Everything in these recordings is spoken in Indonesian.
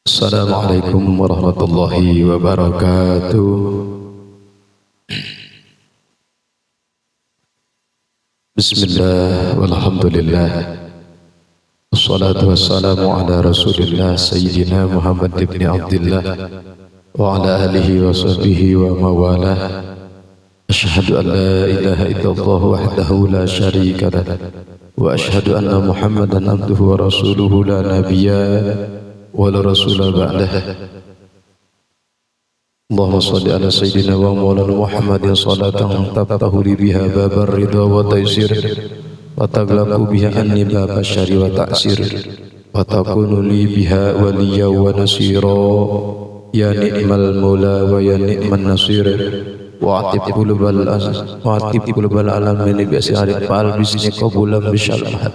Assalamualaikum warahmatullahi wabarakatuh. Bismillah walhamdulillah. Wassalatu wassalamu ala rasulillah Sayyidina Muhammad ibn Abdullah wa ala alihi wa sahbihi wa mawalah. Asyhadu an la ilaha illallah wahdahu la syarika lah wa asyhadu anna Muhammadan abduhu wa rasuluhu la nabiyya wa la rasula ba'dah. Allahumma salli ala sayyidina wa maulana Muhammadin salatan tabtahu li biha babar ridha wa taysir wa taglaqu biha anni baba syari wa ta'sir wa takunu li biha waliya wa nasira ya ni'mal maula wa ya ni'man nasir wa atib qulubal alamin bi as'aril fa'al bisni qabulan bisyallah.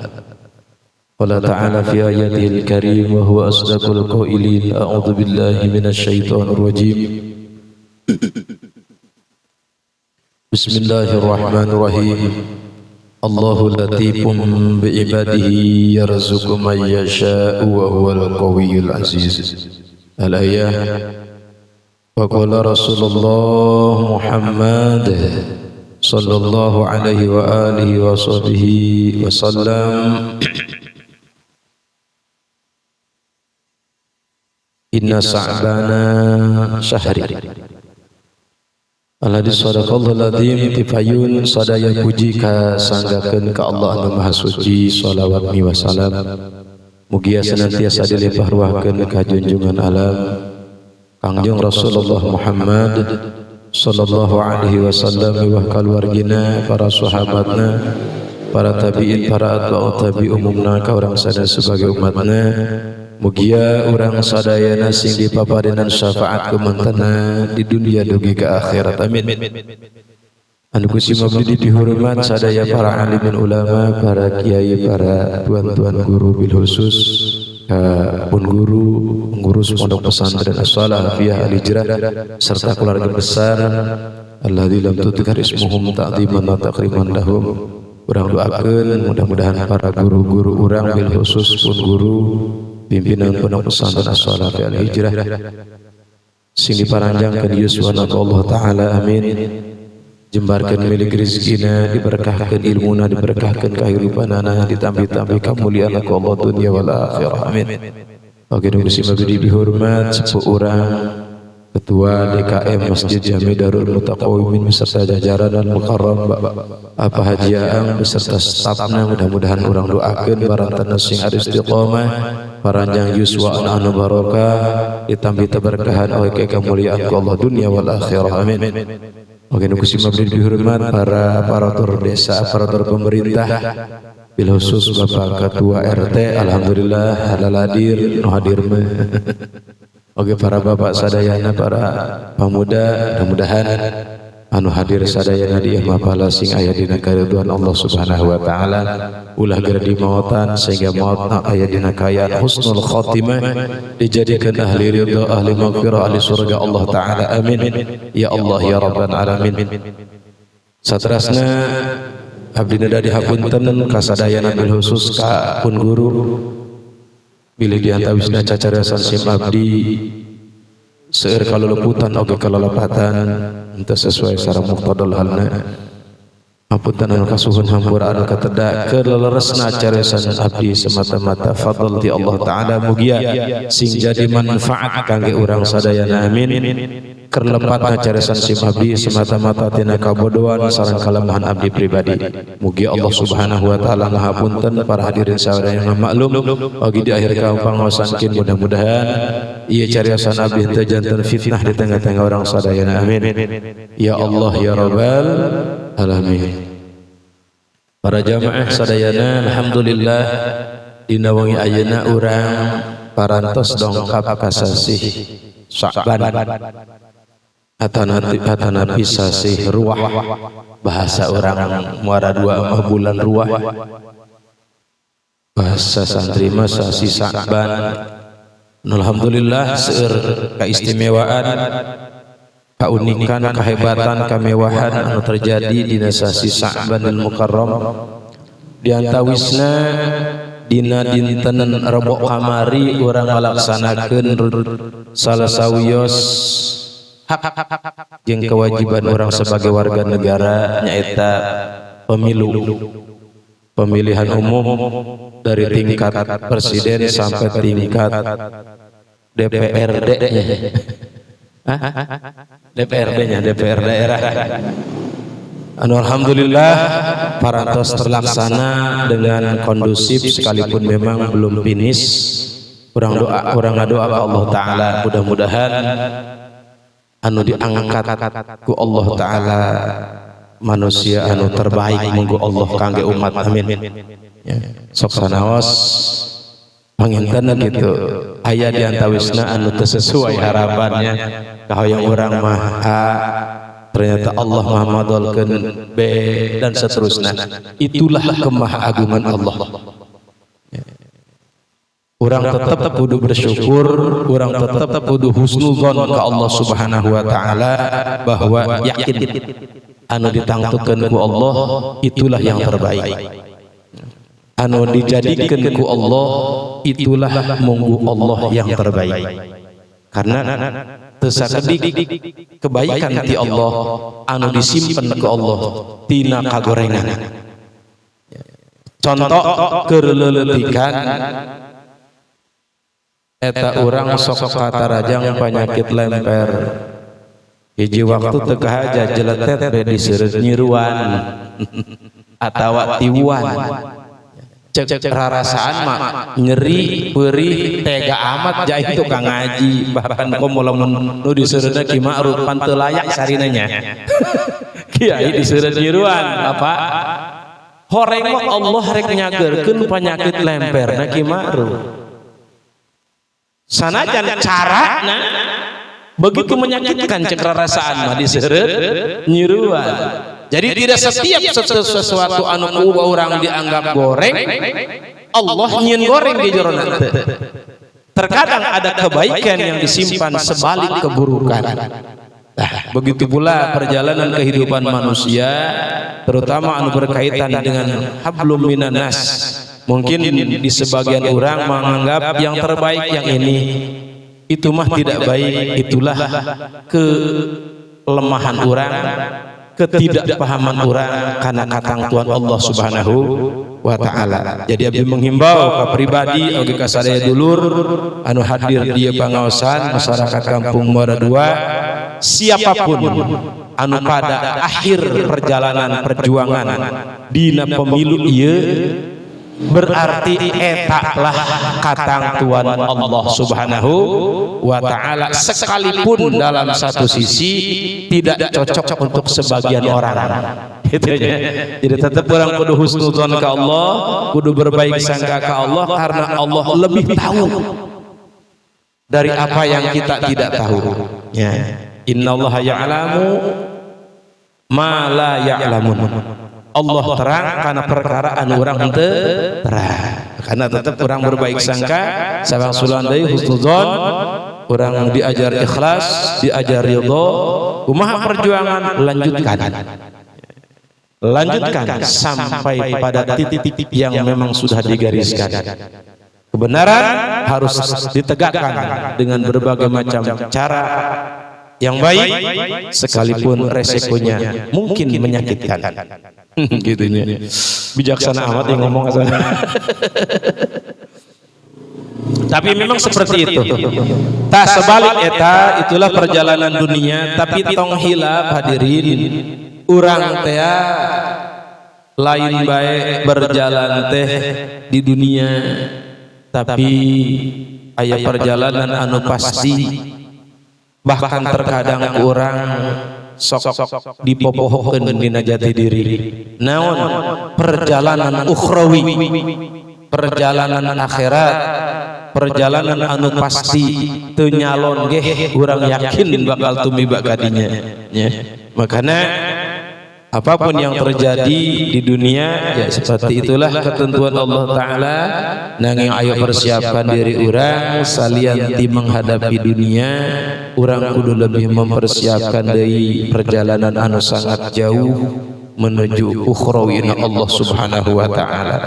Qala ta'ala fi ayatil karim wa huwa asdaqul qailin a'udzu billahi minasy syaithanir rajim. Bismillahirrahmanirrahim. Allahu latifun bi ibadihi yarzuqu man yasha'u wa huwal qawiyyul aziz. Al-ayah. Wa qala Rasulullah Muhammad sallallahu alaihi wa alihi wa sahbihi wa sallam. Inna sa'bana syahri al-hadis sadaqallahu al-azim tipayun sadaya puji kasanggakeun ka Allah anu maha suci shalawat wa salam mugia senantiasa dilimpah ruahkeun ka junjungan alam Kangjeng Rasulullah Muhammad sallallahu alaihi wasallam wa kaluargina para sahabatna para tabi'in para atba'ut tabi umumna ka urang sadaya sebagai umatna. Mugia urang sadayana sing dipapadenan syafaat kumantanna di dunia dugi ke akhirat amin. Anu kusi mabdi dihormat sadaya para alimin ulama, para kiai, para tuan-tuan guru bil khusus pun guru pengurus pondok pesantren As-Salafiyah Al-Hijrah serta keluarga besar alladzi lam tudkar ismuhum ta'dhiman wa takriman lahum. Urang doakeun mudah-mudahan para guru-guru urang bil khusus pun guru pimpinan pondok pesantren As-Salafiyah Al-Hijrah sing diparanjangkeun yuswana Allah taala amin. Jembarkeun milik rezekina, diberkahkeun ilmuna, diberkahkeun kahirupanana, ditambi-tambi kamuliaan ku Allah dunia wal akhirah amin. Oke dong disimbagi dihormat sepuh urang Ketua DKM Masjid Jami Darul Mutaqawimin beserta jajaran dan mukarram Apa Haji Aang beserta stafna, mudah-mudahan urang doakeun barantana sing ari istiqomah paranjang yuswa anu barokah ditambi taberkahan oke kemuliaan ku Allah dunia wal akhirah amin. Oke nu kusi mabdi dihormat para aparatur desa, aparatur pemerintah bil khusus Bapak Ketua RT alhamdulillah halal hadir nu hadir mah. Oke para bapak sadayana, para pemuda, mudah-mudahan anu hadir sadayana di mapala sing aya dina karidhoan Allah Subhanahu wa taala ulah gerdi maotan sehingga mautna aya dina kayaan husnul khatimah dijadikan ahli ridha, ahli maghfirah, ahli surga Allah taala amin ya Allah ya rabbal alamin. Saterasna abdi nada dihapunten kasadayana bil khusus ka pun guru bilih diantawisna cacarasan sim abdi seueur kaluluputan oge kalolopatan ente sesuai sareng muqtadal halna apunten anu kasuhun hampura anu kateda keleleresna cariyosan abdi semata-mata fadl ti Allah taala mugia sing jadi manfaat kangge urang sadayana amin. Kerlepatna cariyosan sim abdi semata-mata tina kabodohan sareng kalemahan abdi pribadi mugi Allah Subhanahu wa taala ngahapunten para hadirin sadayana maklum bagi di akhir kaum pangaosankeun mudah-mudahan ieu cariyosan abdi teu janten fitnah di tengah-tengah orang sadayana amin ya Allah ya rabbal alamin. Para jamaah sadayana alhamdulillah dina wengi ayeuna urang parantos dongkap ka sasih Sya'ban atanapi sasih ruah bahasa orang muara dua mah bulan ruah bahasa santri mah sasih Sya'ban. Alhamdulillah seueur kaistimewaan kaunikan, kehebatan, kemewahan anu terjadi di sasi Sya'banul Mukarram di antawisna dina dinten Rebo kamari urang ngalaksanakeun salah sawios hak jeung kewajiban orang sebagai warga negara nyaeta pemilihan umum dari tingkat presiden sampai tingkat DPRD DPRD-nya DPR daerah. Alhamdulillah parantos terlaksana dengan kondusif sekalipun memang belum finish. Urang doa ke Allah Ta'ala mudah-mudahan anu diangkat ku Allah Ta'ala manusia anu terbaik monggo Allah kangge umat amin ya. Sok sanaos pangintenna gitu aya di antawisna anu teu sesuai harapannya kahoyong urang mah A ternyata Allah maha madolkeun B dan seterusnya. Itulah kemahaguman Allah. Urang tetap kudu bersyukur, urang tetap kudu husnuzon ke Allah Subhanahu wa taala bahwa yakin anu ditangtukeun ku Allah itulah yang terbaik. Anu dijadikeun ku Allah itulah munggu Allah yang terbaik. Karena teu sakedik kebaikan ti Allah anu disimpen ku Allah tina kagorengan. Contoh keur leuleutikkan eta urang sok katarajang penyakit lemper hiji waktu teu kahaja jeletet be diseureut nyiruan atawa tiuan cek rarasaan mah nyeri peurih tega amat jai tukang ngaji bahkan komo lamun nu diseureutna Ki Ma'ruf pan teu layak sarina nya kiai diseureut nyiruan apa horeng mah Allah rek nyageurkeun penyakit lemperna Ki Ma'ruf sanajan carana begitu menyakitkan cek rarasaan mah diseureut nyiruan. Jadi tidak setiap sesuatu anu ku urang dianggap goreng Allah nyieun goreng di jerona teu. Terkadang ada kebaikan yang disimpan sebalik keburukan. Nah, begitu pula perjalanan kehidupan manusia terutama anu berkaitan dengan hablum minan nas. Mungkin di sebagian orang menganggap yang terbaik yang ini itu mah tidak baik, itulah kelemahan orang, ketidakpahaman orang karena katang Tuhan Allah Subhanahu wa taala. Jadi abdi menghimbau ka pribadi oge ka sadaya dulur anu hadir di pangaosan masyarakat Kampung Muara II, siapapun anu pada akhir perjalanan perjuangan dina pemilu ieu berarti etaklah katang Tuhan Allah Subhanahu wa taala sekalipun dalam satu sisi tidak cocok untuk sebagian orang gitu ya. Jadi tetap orang kudu husnuzon ke Allah, kudu berbaik sangka ke Allah karena Allah lebih tahu dari apa yang kita tidak tahu ya. Innallaha ya'lamu ma la ya'lamun. Allah terang karena perkara anu urang henteu terang. Karena tetap orang berbaik sangka, sareng sulan deui husnuzon, orang diajar ikhlas, diajar ridho, kumaha perjuangan lanjutkan sampai pada titik-titik yang memang sudah digariskan. Kebenaran harus ditegakkan dengan berbagai macam cara yang baik sekalipun resikonya mungkin menyakitkan. Gitunya bijaksana amat yang ngomong asana. Tapi memang seperti itu. Tak sebalik eta itulah perjalanan dunia. Tapi tong hilaf hadirin, urang teh lain bae berjalan teh di dunia. Tapi aya perjalanan anu pasti. Bahkan terkadang orang sok dipopohkeun dina jati diri. Naon perjalanan ukhrawi, perjalanan akhirat, perjalanan anu pasti teu nyalon ge urang yakin bakal tumiba ka dinya nya. Makana apapun yang terjadi di dunia ya seperti itulah ketentuan Allah taala. Nanging ayo persiapkan diri urang salian ti menghadapi dunia, urang kudu lebih mempersiapkan deui perjalanan anu sangat jauh menuju ukhrawina Allah Subhanahu wa taala.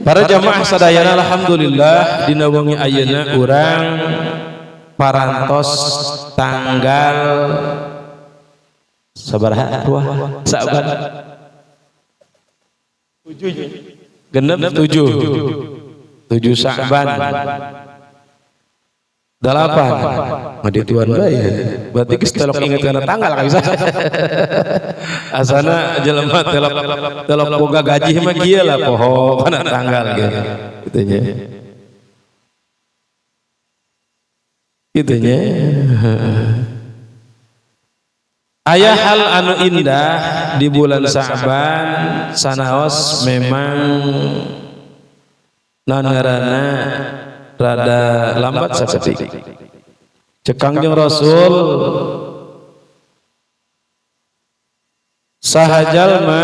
Para jamaah sadayana alhamdulillah dina wengi ayeuna urang parantos tanggal sabaraha ruah Sa'ban 7 genep 7 Sa'ban 8 madituan bae berarti geus telok inget kana tanggal ka bisa asana jelema telok boga gaji mah kieu lah poho kana tanggal gitu nya gitu nya aya hal anu indah di bulan Sa'ban sanaos memang nangarana rada lambat saketik cek Kangjeng Rasul saha jalma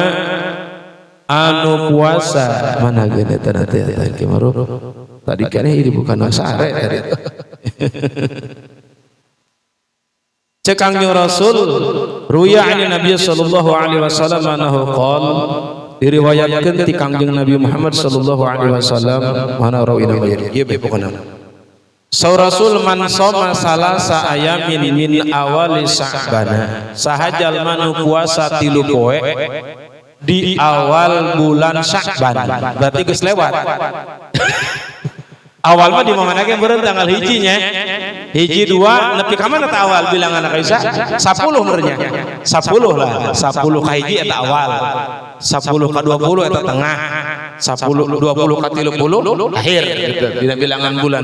anu puasa mana geuna teh teh kimarup tadi keneh ini bukan sare tadi cek Kangjeng Rasul ruya ani Nabi sallallahu alaihi wasallam anahu qala diriwayatkeun ti Kangjeng Nabi Muhammad sallallahu alaihi wasallam mana rawina ieu be pokona saur Rasul man shoma salasa ayamin min awali Sa'ban saha jalma nu puasa 3 poe di awal bulan Sa'ban berarti geus lewat awal mah di mana ge beureun tanggal hiji nya hiji 2 nepi ka mana teh awal bilangan Aisyah 10 benernya 10 lah 10 ka hiji eta awal 10 ka 20 eta tengah 10 20 ka 30 akhir gitu dina bilangan bulan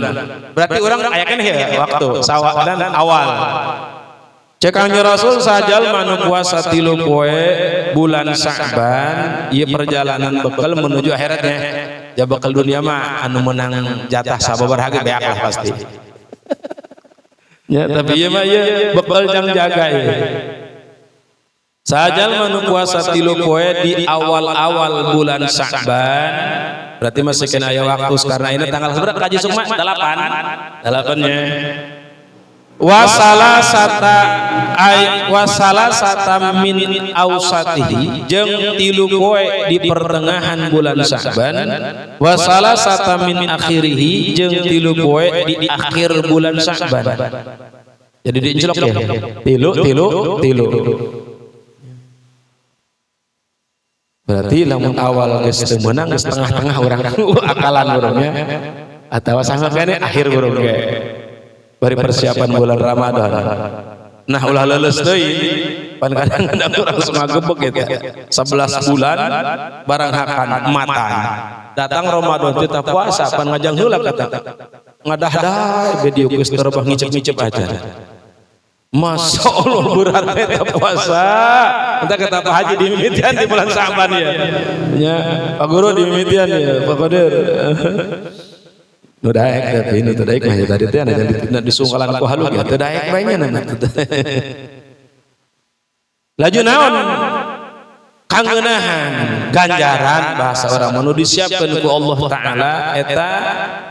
berarti urang aya keneh ya waktu sawadan awal cek Kangjeng Rasul sajal manu puasa 3 poe bulan Sa'ban ieu perjalanan bekal menuju akhiratnya ya bekal dunia mah anu menang jatah sababaraha ge beak lah pasti ya tapi ieu mah ieu bekal jang jaga ieu sajal manu puasa 3 poe di awal-awal bulan Sa'ban berarti masih kena aya waktu karena ini tanggal berapa kaji sukma 8 nya wasala sata min ausatihi jeung 3 poe di pertengahan bulan Sa'ban wasala sata min akhirihi jeung 3 poe di akhir bulan Sa'ban jadi diincelok ya tilu berarti lamun awal geus teu meunang geus tengah-tengah urang akalan urangnya atawa sama kene akhir urang ge bari persiapan bulan Ramadan nah ulah leuleus deui pan kadang-kadang urang sumagebeg eta 11 bulan barang hakan matan datang Ramadan teu puasa pan ngajang heula kata ngadah-dah video geus terbah ngicep-ngicep aja Masya Allah berat eta puasa entah kata Pak Haji di mimitian di bulan Sa'ban ya Pak Guru di mimitian ya Pak Qadir nu daek tapi nu teu daek mah tadi teh anu disungkalan ku halus ya teu daek bae nya na laju naon kangeunahan ganjaran bahasa orang manu disiapkeun ku Allah taala eta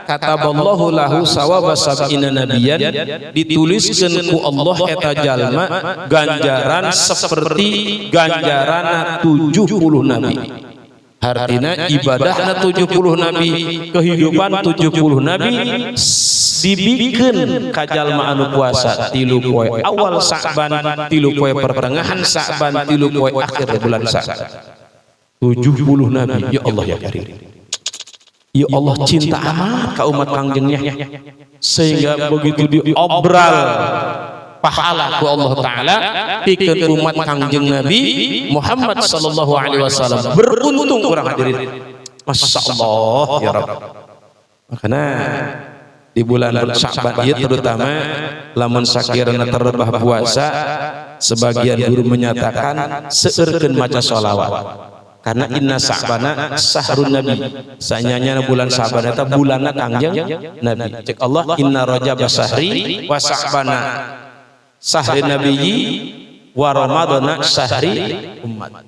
kataballahu lahu sawaba sab'ina nabiyan dituliskeun ku Allah eta jalma ganjaran seperti ganjaran 70 nabi artina ibadahna 70 nabi kehidupan 70 nabi dibikeun ka jalma anu puasa 3 poe awal Sa'ban 3 poe pertengahan Sa'ban 3 poe akhir bulan Sa'ban 70 nabi ya Allah ya karim ya Allah cinta amat ka umat kangjengnya sehingga begitu diobral pahala ku Allah taala pikeun umat kangjeng Nabi Muhammad sallallahu alaihi wasallam beruntung urang hadirin masyaallah ya Rabb makana di bulan Sa'ban ieu terutama lamun sakirana terbah puasa sebagian guru menyatakan seueurkeun maca sholawat karena inna Sa'bana sahrun nabi sanyanya bulan Sa'ban eta bulanna kangjeng Nabi cek Allah inna rajab sahri wa Sa'bana sahri nabiyyi wa ramadana sahri ummat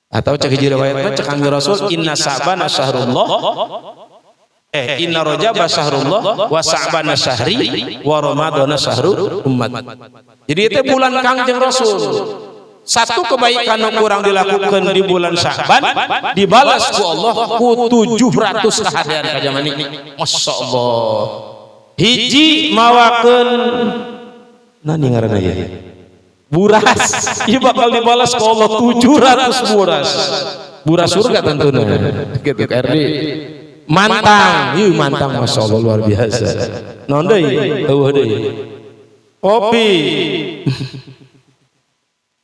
atau cek hiji riwayatna cek Kangjeng Rasul inna Sa'bana sahrullah inna rajab sahrullah wa Sa'bana sahri wa ramadana sahru ummat jadi itu bulan Kangjeng Rasul satu kebaikan yang kurang dilakukan di bulan Sya'ban dibalas ku Allah ku 700 kahadian ka zaman ini. Masya Allah. Hiji mawakeun nani ngaranna ya? Buras. Ieu bakal dibalas ku Allah 700 buras. Buras surga tentunya. Gitu RD. Mantang, ieu mantang Masya Allah luar biasa. Naon deui? Eueuh deui. Kopi.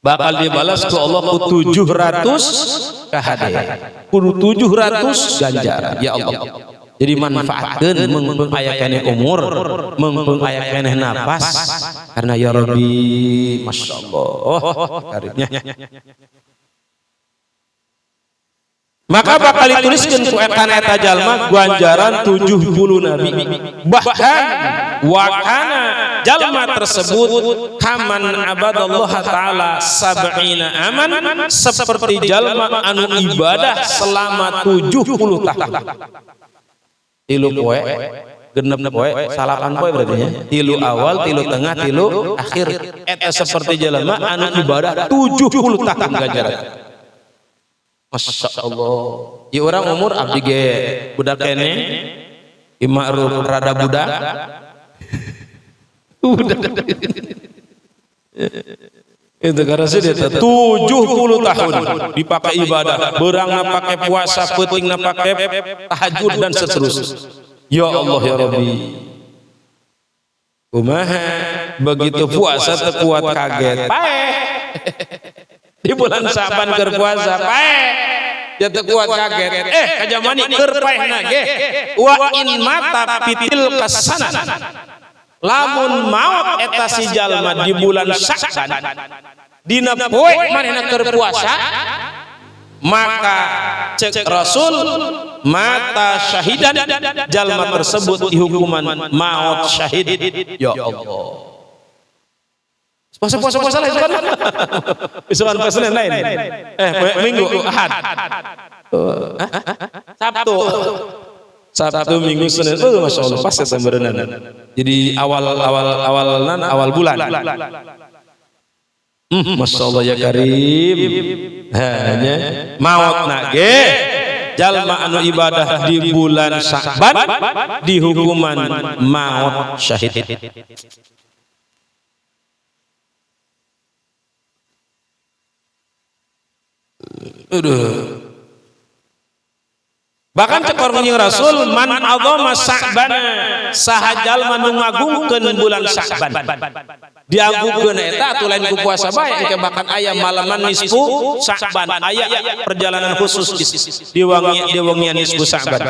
Bakal dibalas ku Allah ku 700 kahadian. Ku 700 ganjaran. Ya Allah. Jadi manfaatkan mengpeng aya keneh umur, mengpeng aya keneh napas karena ya Rabbi Masya Allah karimnya. Maka bakal dituliskan ku eta jalma ganjaran 70 nabi. Bahkan wakana jalma tersebut kaman abadallah taala sab'ina aman seperti jalma anu ibadah selama 70 tahun. Tilu poe, genep poe, salapan poe berarti ya. Tilu awal, tilu tengah, tilu akhir. Eta seperti jalma anu ibadah 70 tahun ganjaran. Masya Allah. Ieu orang umur abdi ge budak kene, imakruf rada budak. Itu karena sih dia 70 tahun dipakai ibadah, berangna pakai puasa, peutingna pakai tahajud dan seterusnya. Ya Allah ya Rabbi. Kumaha begitu puasa teu kuat kaget. Pae. Di bulan Saban keur puasa pae. Ya teu kuat kaget. Ka jamani keur paehna ge. Wa in mata pitil kasana. Lamun maut eta si jalma di bulan Sya'ban dina poe manehna keur puasa maka cek Rasul mata syahidan jalma tersebut dihukuman maut syahid. Ya Allah. Puasa lah isukan. Isukan Senin lain. Minggu Ahad. Sabtu Minggu Senin. Masya Allah pas eta berenang. Jadi awal bulan. Masya Allah ya Karim. Hanya maut nage jalma anu ibadah di bulan Sya'ban dihukuman maut syahid. Bahkan cekor menjing Rasul man adzama Sya'ban sahajal nu ngagungkeun bulan Sya'ban diagungkeun eta atuh lain ku puasa bae engke bahkan aya malaman nisfu Sya'ban aya perjalanan khusus di wangian nisfu Sya'ban.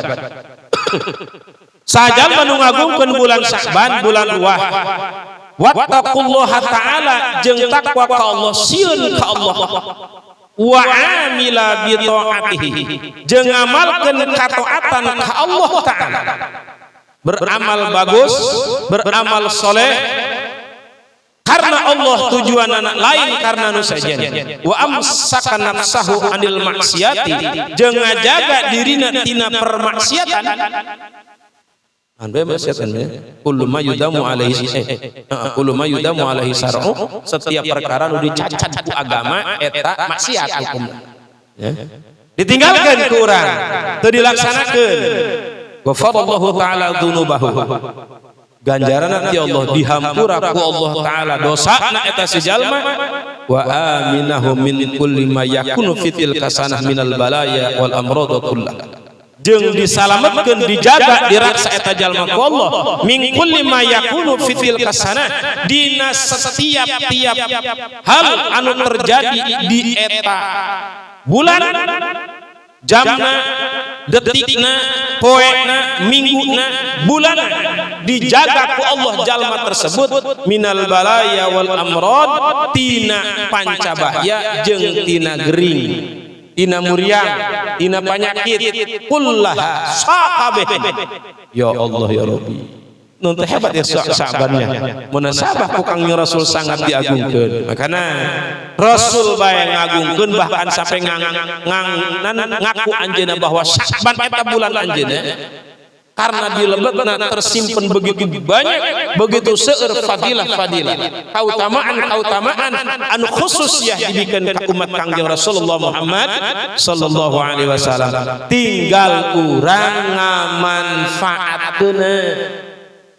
Sahajal nu ngagungkeun bulan Sya'ban bulan ruah wattaqullaha ta'ala jeung takwa ka Allah sieun ka Allah wa amila bi taatihi jeung ngamalkeun kataatan ka Allah taala beramal bagus beramal soleh karena Allah tujuanana lain karena nu sajen wa amsaka nafsahu anil maksiati jeung ngajaga dirina tina permaksiatan kullu ma yudamu alaihi syar'u setiap perkara nu dicacat ku agama eta maksiat hukumna ya ditinggalkeun ku urang teu dilaksanakeun ghafarallahu taala dzunubahu ganjaranna ti Allah dihampura ku Allah taala dosana eta si jalma wa aminahu min kulli ma yakunu fitil kasanah minal balaya wal amrad kullah jeung disalametkeun dijaga diraksa eta jalma ku Allah min kulli ma yakunu fitil kasanah dina setiap hal anu terjadi di eta bulan jamna detikna poena mingguna bulan dijaga ku Allah jalma tersebut minal balaya wal amrad tina pancabahya jeung tina gering tina muriang tina penyakit kullaha sakabeh. Ya Allah ya Rabbi nun teh hebat ya Sya'bannya munasabah ku Kangjeng Rasul sangat diagungkeun makana Rasul bae ngagungkeun bahkan sampai ngaku anjeunna bahwa Sya'ban eta bulan anjeunna karena di lebetna tersimpan begitu banyak, begitu seueur fadilah-fadilah, kautamaan anu khusus ya dibikin ka umat Kangjeng Rasulullah Muhammad sallallahu alaihi wasallam. Tinggal urang ngamanfaatkeuna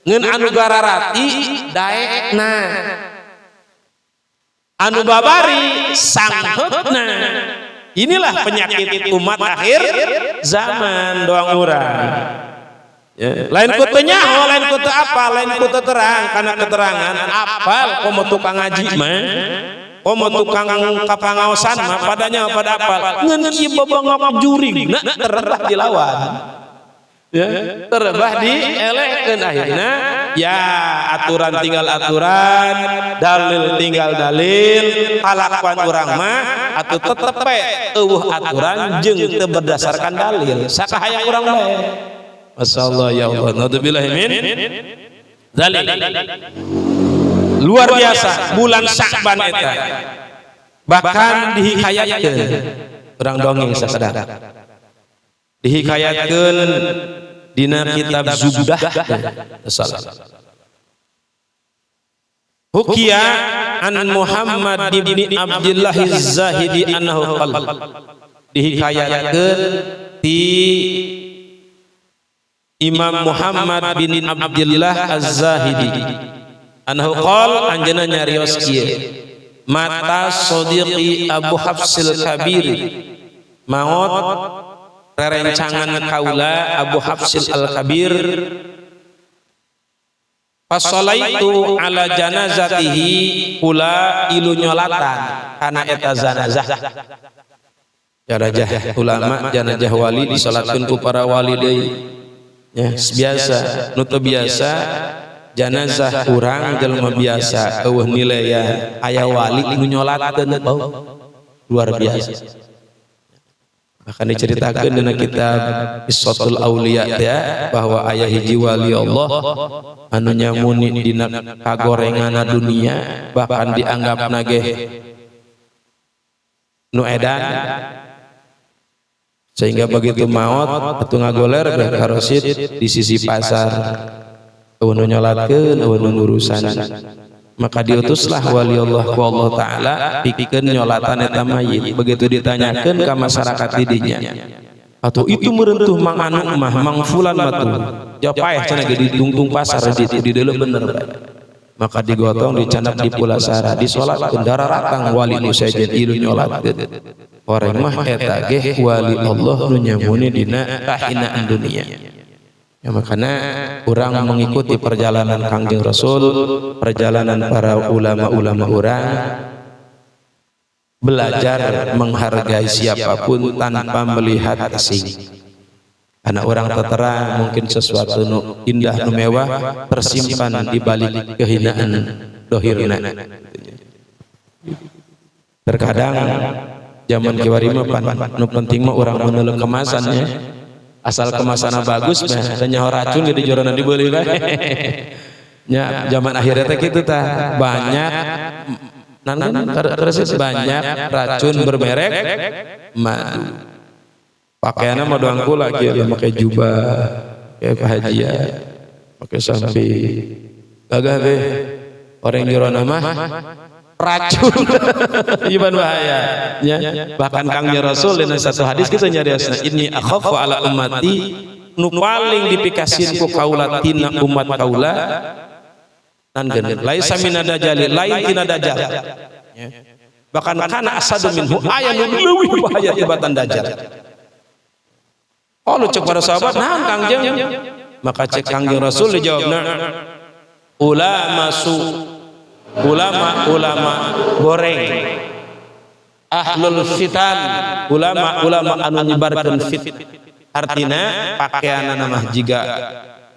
ngeun anu gararati daekna, anu babari sangheutna. Inilah penyakit umat akhir zaman doang urang. Ya. Lain ku teu nyaho, lain ku teu apa, lain ku teu terang kana keterangan apal komo tukang ngaji mah, komo tukang kapangaosan mah padanya pada apal. Ngeun ieu babangap juring, terebah dilawan. Ya, terebah dielehkeun akhirna ya aturan tinggal aturan, dalil tinggal dalil, kalakuan urang mah atuh tetep we eueuh aturan jeung teu berdasarkan dalil. Sakahayang urang bae. Masyaallah ya Allah. Naudzubillah min dzalik. Luar biasa bulan Sya'ban eta. Bahkan dihikayatkeun urang dongeng sasadar. Dihikayatkeun dina kitab Zubdah. Hukiya an Muhammad ibn Abdullah Az-Zahidi annahu qala. Dihikayatkeun ti Imam Muhammad bin Abdullah Az-Zahidi annahu qala anjeunna nyarios kieu mata sadiqi Abu Hafsil Kabir maot rerencangan kaula Abu Hafsil Al-Kabir fasolaitu ala janazatihi kula ilu nyolatan kana eta zanazah janazah ulama janazah wali disalatkeun ku para wali deui. Ya, biasa nutu biasa janazah urang jelema biasa eueuh nilaian aya wali nu nyolatkeun luar biasa. Bahkan diceritakeun dina kitab Qissatul Auliya ya bahwa aya hiji wali Allah anu nyamuni dina kagorengana dunia bahkan dianggapna ge nu edan sehingga begitu maot atuh ngagoler beh karosid di sisi pasar eueuh nu nyolatkeun eueuh nu urusan maka diutuslah wali Allah ku Allah taala pikeun nyolatan eta mayit. Begitu ditanyakeun ka masyarakat di dinya atuh itu merentuh mang anu mah mang fulan mah tuh jauh paeh cenah ge di tungtung pasar di deuleu bener bae. Maka digotong dicandak di pulasara disolatkeun dararatang wali nu sejen ilu nyolatkeun orang mah eta ge wali Allah nu nyamuni dina kahinaan dunia. Ya makanya orang mengikuti perjalanan Kangjeng Rasul, perjalanan para ulama-ulama orang, belajar menghargai siapapun tanpa melihat asing. Karena orang terterang mungkin sesuatu nu indah nu mewah tersimpan di balik kehinaan dohirna. Terkadang zaman kiwari mah nu penting mah orang meneuleuh kemasannya. Asal kemasannya bagus mah nyaho racun di joronan dibeuli bae. Nya zaman akhirnya teh kitu tah banyak terus banyak racun bermerek madu. Pakaianna mah doang kula kieu make jubah, pakai kahajian, pakai sampi. Gagah be orang jorona mah racun. Iban bahaya ya. Bahkan Kangjeng Rasul dina satu hadis kita nyariosna inni akhafu ala ummati nu paling dipikasieun ku kaula tina umat kaula nan geun laisa minadajali lain tina dajjal ya. Bahkan kana asadu minhu aya nu leuwih bahaya tibatan dajjal. Oh lu cek para sahabat naon Kangjeng? Maka cek Kangjeng Rasul dijawabna ulama goreng ahlul fitan ulama anu nyebarkeun fit artina pakaianna mah jiga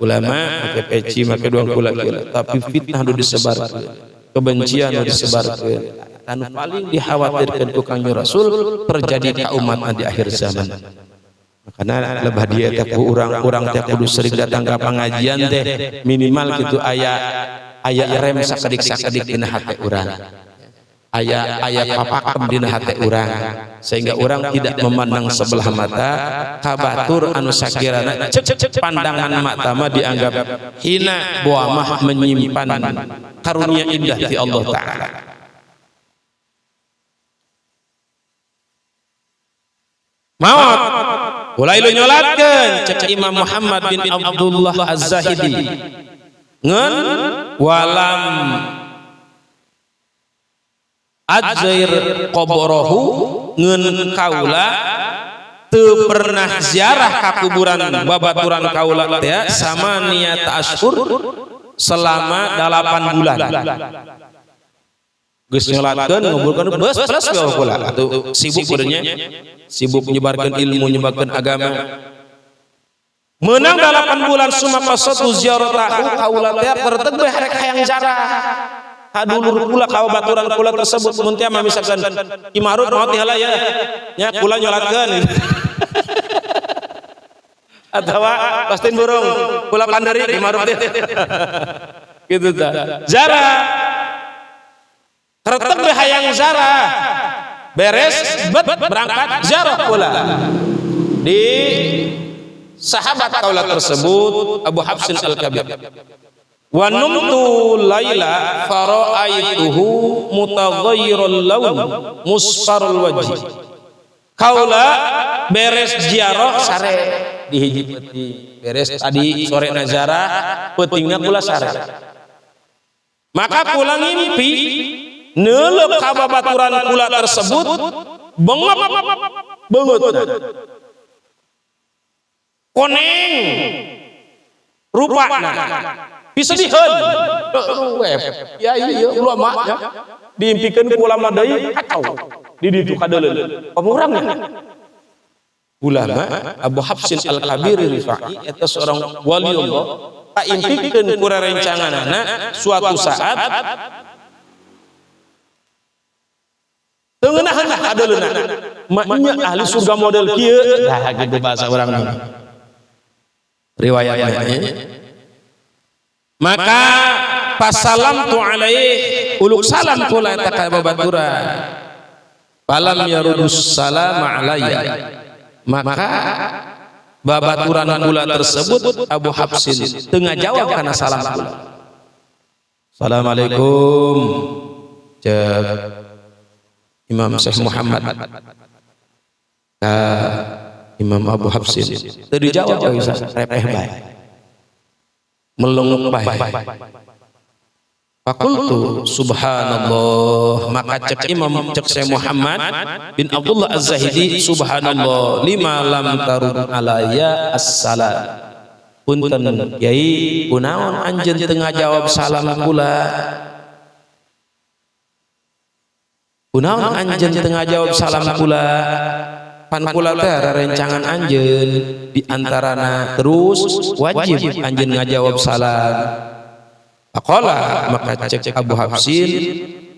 ulama make peci make doang kula tapi fitnah nu disebarkeun kebencian nu disebarkeun anu paling dikhawatirkeun ku Kangjeng Rasul terjadi ka umat di akhir zaman. Makanya lebah dia teh ku urang teh kudu sering datang ka pengajian teh minimal kitu aya rem sakedik-sakedik dina hate urang. aya papakem dina hate urang sehingga urang tidak memandang sebelah mata kabatur anu sakirana cek pandangan mata mah dianggap hina boa mah menyimpan karunia indah ti Allah taala. Maot ulah lu nyolatkeun cek Imam Muhammad bin Abdullah Az-Zahidi ngeun walam Adzair qabarahu ngeun kaula teu pernah ziarah ka kuburan babaturan kaula teh sama niat asyhur selama 8 bulan. Geus nyolatkeun ngumpulkeun beus kula atuh sibuk urangnya sibuk menyebarkan ilmu menyebarkan agama. Menang 8 bulan sumakasatu ziaratahu kaula teh terteg harek hayang ziarah. Kadulur kula ka baturan kula tersebut mun teh misalkan imarut maot heula ya nya kula nyolatkeun atawa pastin burung kula pandari imarut teh gitu tah zara terteg hayang zara beres bet berangkat ziarah kula di sahabat kaula tersebut Abu Hafsin Al-Kabir. Wa numtu laila fara'aituhu mutaghayyirul lawn musfarul wajh. Kaula beres ziarah sare di hiji peuting. Beres tadi sore nazarah peutingna kula sare. Maka kula ngimpi neuleup ka babaturan kula tersebut bengep beungeut. Koneng rupana bisa diheun ya iya ulama nya diimpikeun ku ulama deui kacau di ditu kadeuleuh pamurangna ulama Abu Hafsin Al-Kabir Rifai eta seorang wali Allah kaimpikeun ku rerencanganana suatu saat teu ngeunaheun kadeuleuhna maknya ahli surga model kieu dah gitu bahasa urang mah riwayatnya. Maka pasalam tu alaih uluk salam kula eta ka babaturan falam yarudus salam alayya maka babaturan kula tersebut Abu Hafsin teu ngajawab kana salam kula. Assalamualaikum cek Imam Syekh Muhammad ka Imam Abu Hafsin teu dijawab bisa repeh bae melenguk bae. Fakultu subhanallah maka cek Imam cek Syekh Muhammad bin Abdullah Az-Zahidi subhanallah lima lam tarud alayya assalam punten kiai kunaon anjeun teu ngajawab salam kula kunaon anjeun teu ngajawab salam kula pan kula teh rerencangan anjeun di antarana terus wajib anjeun ngajawab salam. Aqala maka cek Abu Hafsin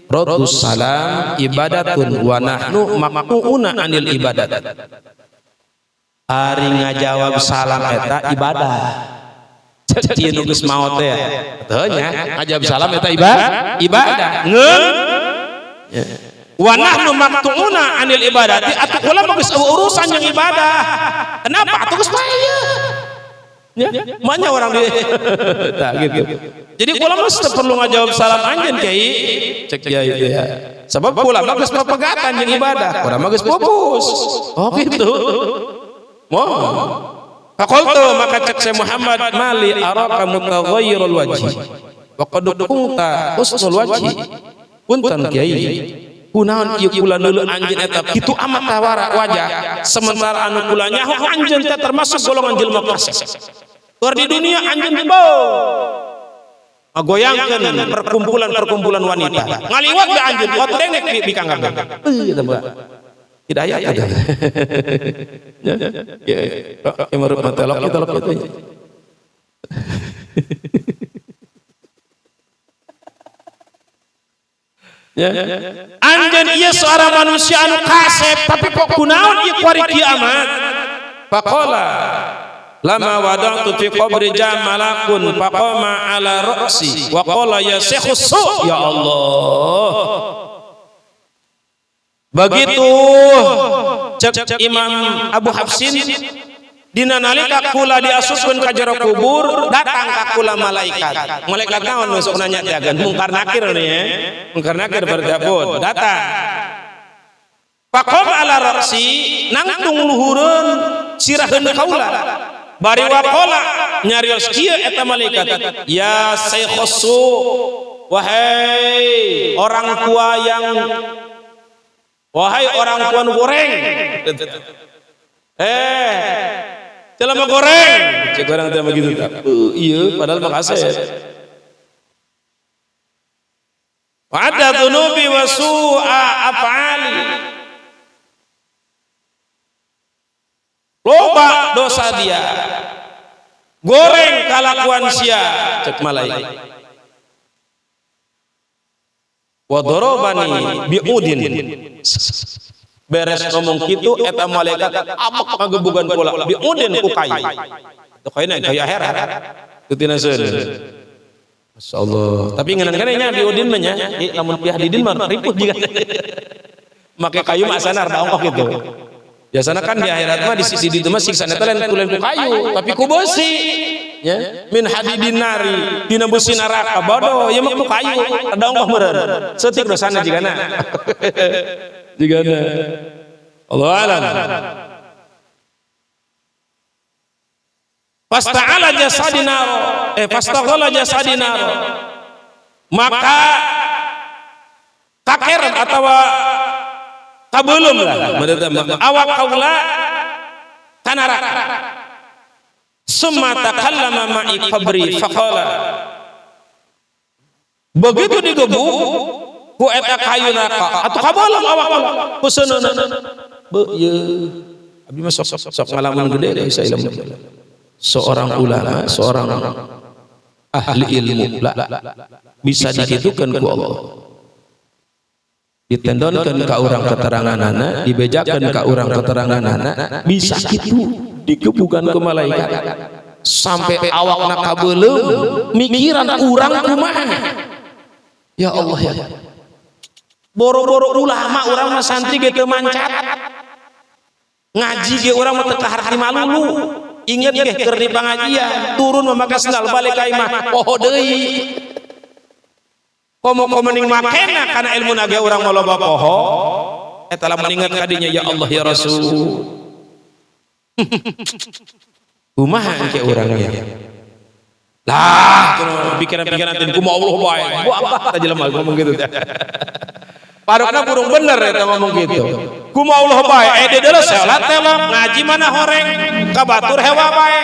radus salam ibadatun wa nahnu maqtuuna anil ibadat. Ari ngajawab salam eta ibadah. Cek ieu nu geus maot teh teu nya ngajawab salam eta ibadah. Ngeun wa nahnu maqtuuna anil ibadati atuh kula mah geus urusan yang ibadah. Kenapa atuh geus bae ya? Maknya orang di tah gitu. Jadi kula mah teu perlu ngajawab salam anjeun kiai. Cek kiai itu ya. Sebab kula mah geus papegatan yang ibadah. Kula mah geus pupus. Oh gitu. Moh. Faqultu maka cek Syekh Muhammad mali araka mutaghayyirul wajhi. Wa qad kunta husnul wajhi. Punten kiai. Kunaon ieu kula neuleuh anjeun eta kitu amat tawara wajah sementara anu kula nyaho anjeun teh termasuk golongan jelema fasik. Tur di dunia anjeun dibau ngagoyangkeun perkumpulan wanita. Ngaliwat da anjeun wat dengek di kanggambeun. Eta mah hidayah ada. Ya, imarut matelok itu. Ya. Anjeun ieu seorang manusia anu kasep tapi kok kunaon ieu kuari kiamat. Faqala lama wada'tu fi qabri jamalakun faqama 'ala ra'si wa qala ya syekhus ya Allah. Begitu cek Imam Abu Hafsin dina nalika kula diasupkeun ka jero kubur datang ka kula malaikat. Malaikat naon nu sok nanya jagan mungkar nakir nih ya. Mungkar nakir berdapun datang. Faqam ala ra'si nangtung luhureun siraheun kaula. Bari waqala nyarios kieu eta malaikat. Ya Saikhussu wahai orang tua nu goreng. Jelema goreng, cek orang teh begitu tak. Iya, padahal makasih. Ada dzunubi wa su'a af'ali. Loba dosa dia. Goreng kalakuan sia, cek malaikat. Wa darabani bi'udin. Beres ngomong kitu eta malaikat abek ngagebugan pula bi'udin ku kayu. Teu kaina kayu akhirat. Teu tina seun. Masyaallah. Tapi ngeunaan nya bi'udin mah nya, lamun pihak didin mah ripuh jiga. Make kayu mah sanar da ongkok gitu. Biasana kan di akhirat mah di sisi ditu mah siksana teh lain ku kayu, tapi ku besi. Ya, min hadidin nari dina besi neraka bodoh ya mah ku kayu, ada ongkok meureun. Seutik dosana jigana. Jigana. Allah alam. Fasta'ala jasadina fastaghala jasadina maka kaker atau kabeulem lah awak kaula tanara summa takallama ma'i qabri faqala begitu digebuk ku eta kayu neraka atuh kabeulem awak kaula kuseunana beu ieu abi mah sok ngalaman gede da isa ilmu seorang ulama seorang ahli ilmu bisa dihitukeun ku Allah ditendonkeun ka urang keteranganana dibejakeun ka urang keteranganana bisa kitu dikebugan ku malaikat sampai awakna kabeulem mikiran urang kumaha ya Allah ya boro-boro ulama urang mah santri ge teu mancat ngaji ge urang mah teu kahar malulu inget ge keur di pangajian turun memakai sendal balik ka imah poho deui komo mending makena kana ilmu naga urang mah loba poho eta lamun inget kadinya ya Allah ya Rasul kumaha engke urangnya lah pikiran-pikiran teh kumaha Allah bae buangkah ta jelema ngomong gitu teh parokna burung bener eta ngomong gitu kumaha Allah bae deuleuh salat teh ngaji mana horeng kabatur hewa bae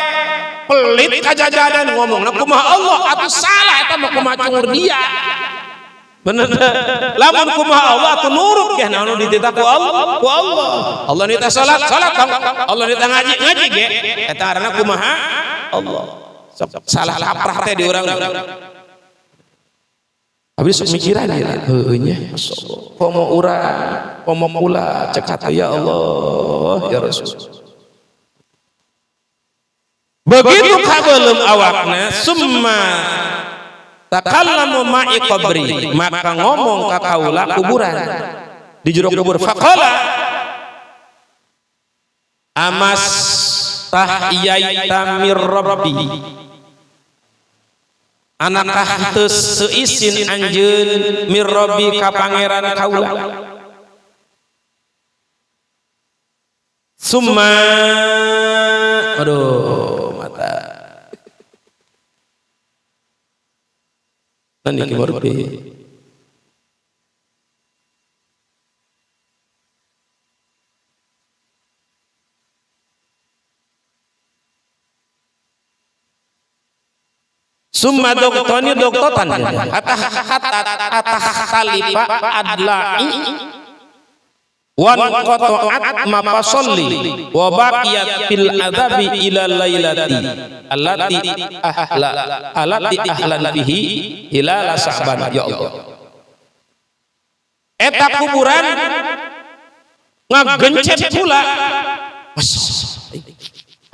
pelit kajajadan ngomongna kumaha Allah atuh salah eta mah kumaha cungur dia bener lamun kumaha Allah atuh nurut ge naon dititah ku Allah Allah nita salat Allah nita ngaji ge eta ngaranna kumaha Allah salah kaprah teh di urang habis mikiran heueuh nya masyaallah pomo urang pomo pula cek kata ya Allah ya Rasul begitu kabeulem awakna summa takallamu ma'i qabri maka ngomong ka kaula kuburan di jero kubur faqala amas tahyaita mir rabbi anakah teu seuisin anjeun mir rabbi ka pangeran kaula summa aduh mata nani ki morbi summa doktoni doktotan hatta khalifa adla'i wan qata'at mafasalli wa baqiyat fil adzabi ila lailati allati ahlan bihi hilal sa'ban ya Allah eta kuburan ngagencet pula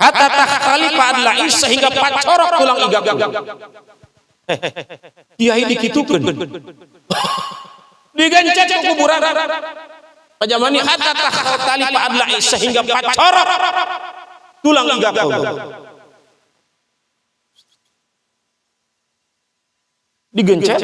hatta khalifa adla'i sehingga pacorok tulang igaku kiai dikitukeun digencet ku kuburan pajamani hatta tali adla'i sehingga pacorok tulang iga kaula. Digencet.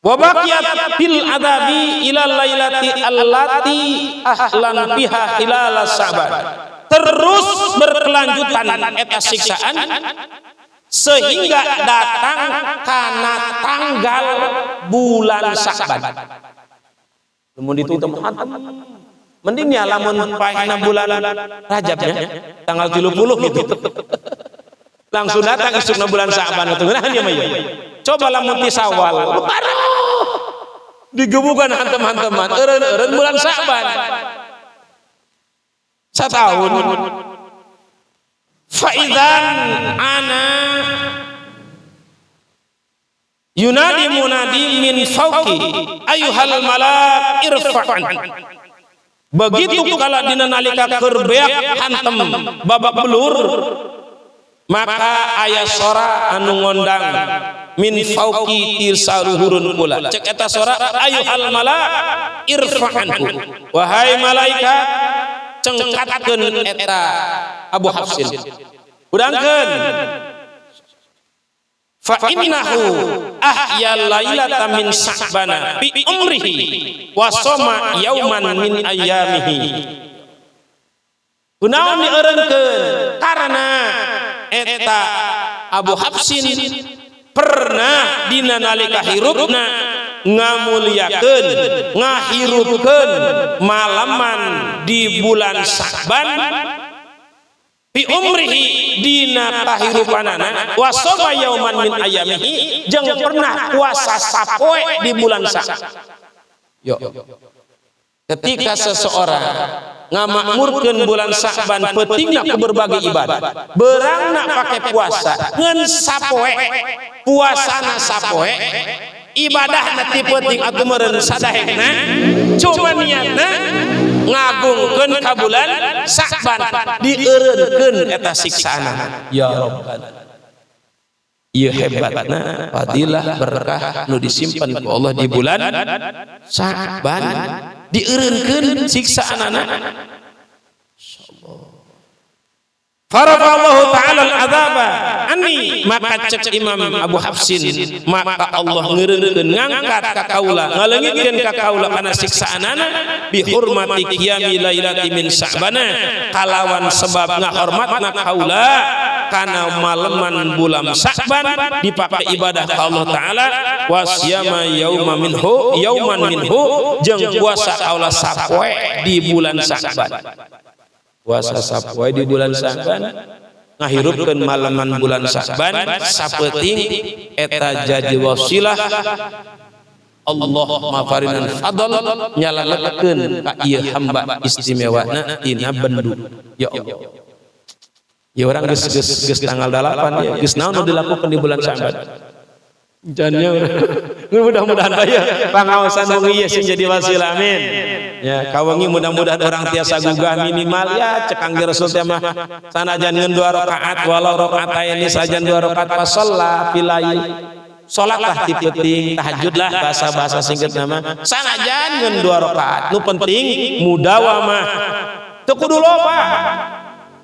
Wa baqiyat fil adabi ila lailati allati ahlan biha hilal saban. Terus berkelanjutan eta siksaan sehingga datang kana tanggal bulan Sa'ban. Mun ditutup hantem. Mendingnya lamun paehna bulan Rajabnya tanggal 30 gitu. Langsung datang isukna bulan Sa'ban itu. Nah dia mah. Coba lamun ti Sawal. Baru digebukan hantem-hanteman. Eureun bulan Sa'ban. Satahun. Fa'idzan ana yunadi munadi min fauqi ayyuhal malak irfa'an. Begitu kala dina nalika keur beak hantem babak belur maka aya sora anu ngondang min fauqi tisaluhurun pula cek eta sora ayyuhal malak irfa'anhu wahai malaikat cengkatkeun eta Abu Hafsin udangkeun fa innahu ahya lailata min Sa'bana bi umrihi wa soma yauman min ayyamihi. Kunaon dieureunkeun karena eta Abu Hafsin pernah dina nalika hirupna ngamulyakeun ngahirupkeun malaman di bulan Sa'ban bi umrihi dina kahirupanana wa soma yauman min ayyamihi jeung pernah puasa sapoe di bulan Sa'ban. Yo. Ketika seseorang ngamakmurkeun bulan Sa'ban pentingna ku berbagai ibadah beurangna pake puasa ngeun sapoe puasana sapoe ibadahna ti penting atuh meureun sadahena cuma niatna ngagungkeun ka bulan Sa'ban dieureunkeun eta siksaana ya Rabbana. Ieu hebatna fadilah berkah nu disimpan ku Allah di bulan Sa'ban dieureunkeun siksaanana. Insyaallah. Farafallahu ta'ala al-adzaba anni maka cek Imam Abu Hafsin maka Allah ngeureunkeun ngangkat ka kaula ngaleungitkeun ka kaula kana siksaanana bi hurmati qiyami lailati min Sa'bana kalawan sebab ngahormatna kaula kana maleman bulan Sa'ban dipake ibadah ka Allah taala wasyama yauman minhu jeung puasa kaula sapoe di bulan Sa'ban. Puasa sapoe di bulan Sa'ban ngahirupkeun malaman bulan Sa'ban sapeuting eta jadi wasilah Allah mafarinan fadl nyalaletkeun ka ieu hamba istimewana tina bendu ya Allah. Ya orang geus tanggal 8 ya geus naon nu dilakukan di bulan Sa'ban. Jannya mudah-mudahan aya pangaosan mung ieu sing jadi wasilah amin. Ya kawengi mudah-mudahan orang tiasa gugah minimal ya cek Kangge Rasul teh mah sanajan ngeun 2 rakaat walau rakaataini sajan 2 rakaat pas shalat filail. Salatlah ti penting tahajud lah bahasa singkat nama sanajan ngeun 2 rakaat nu penting mudawamah teu kudu loba.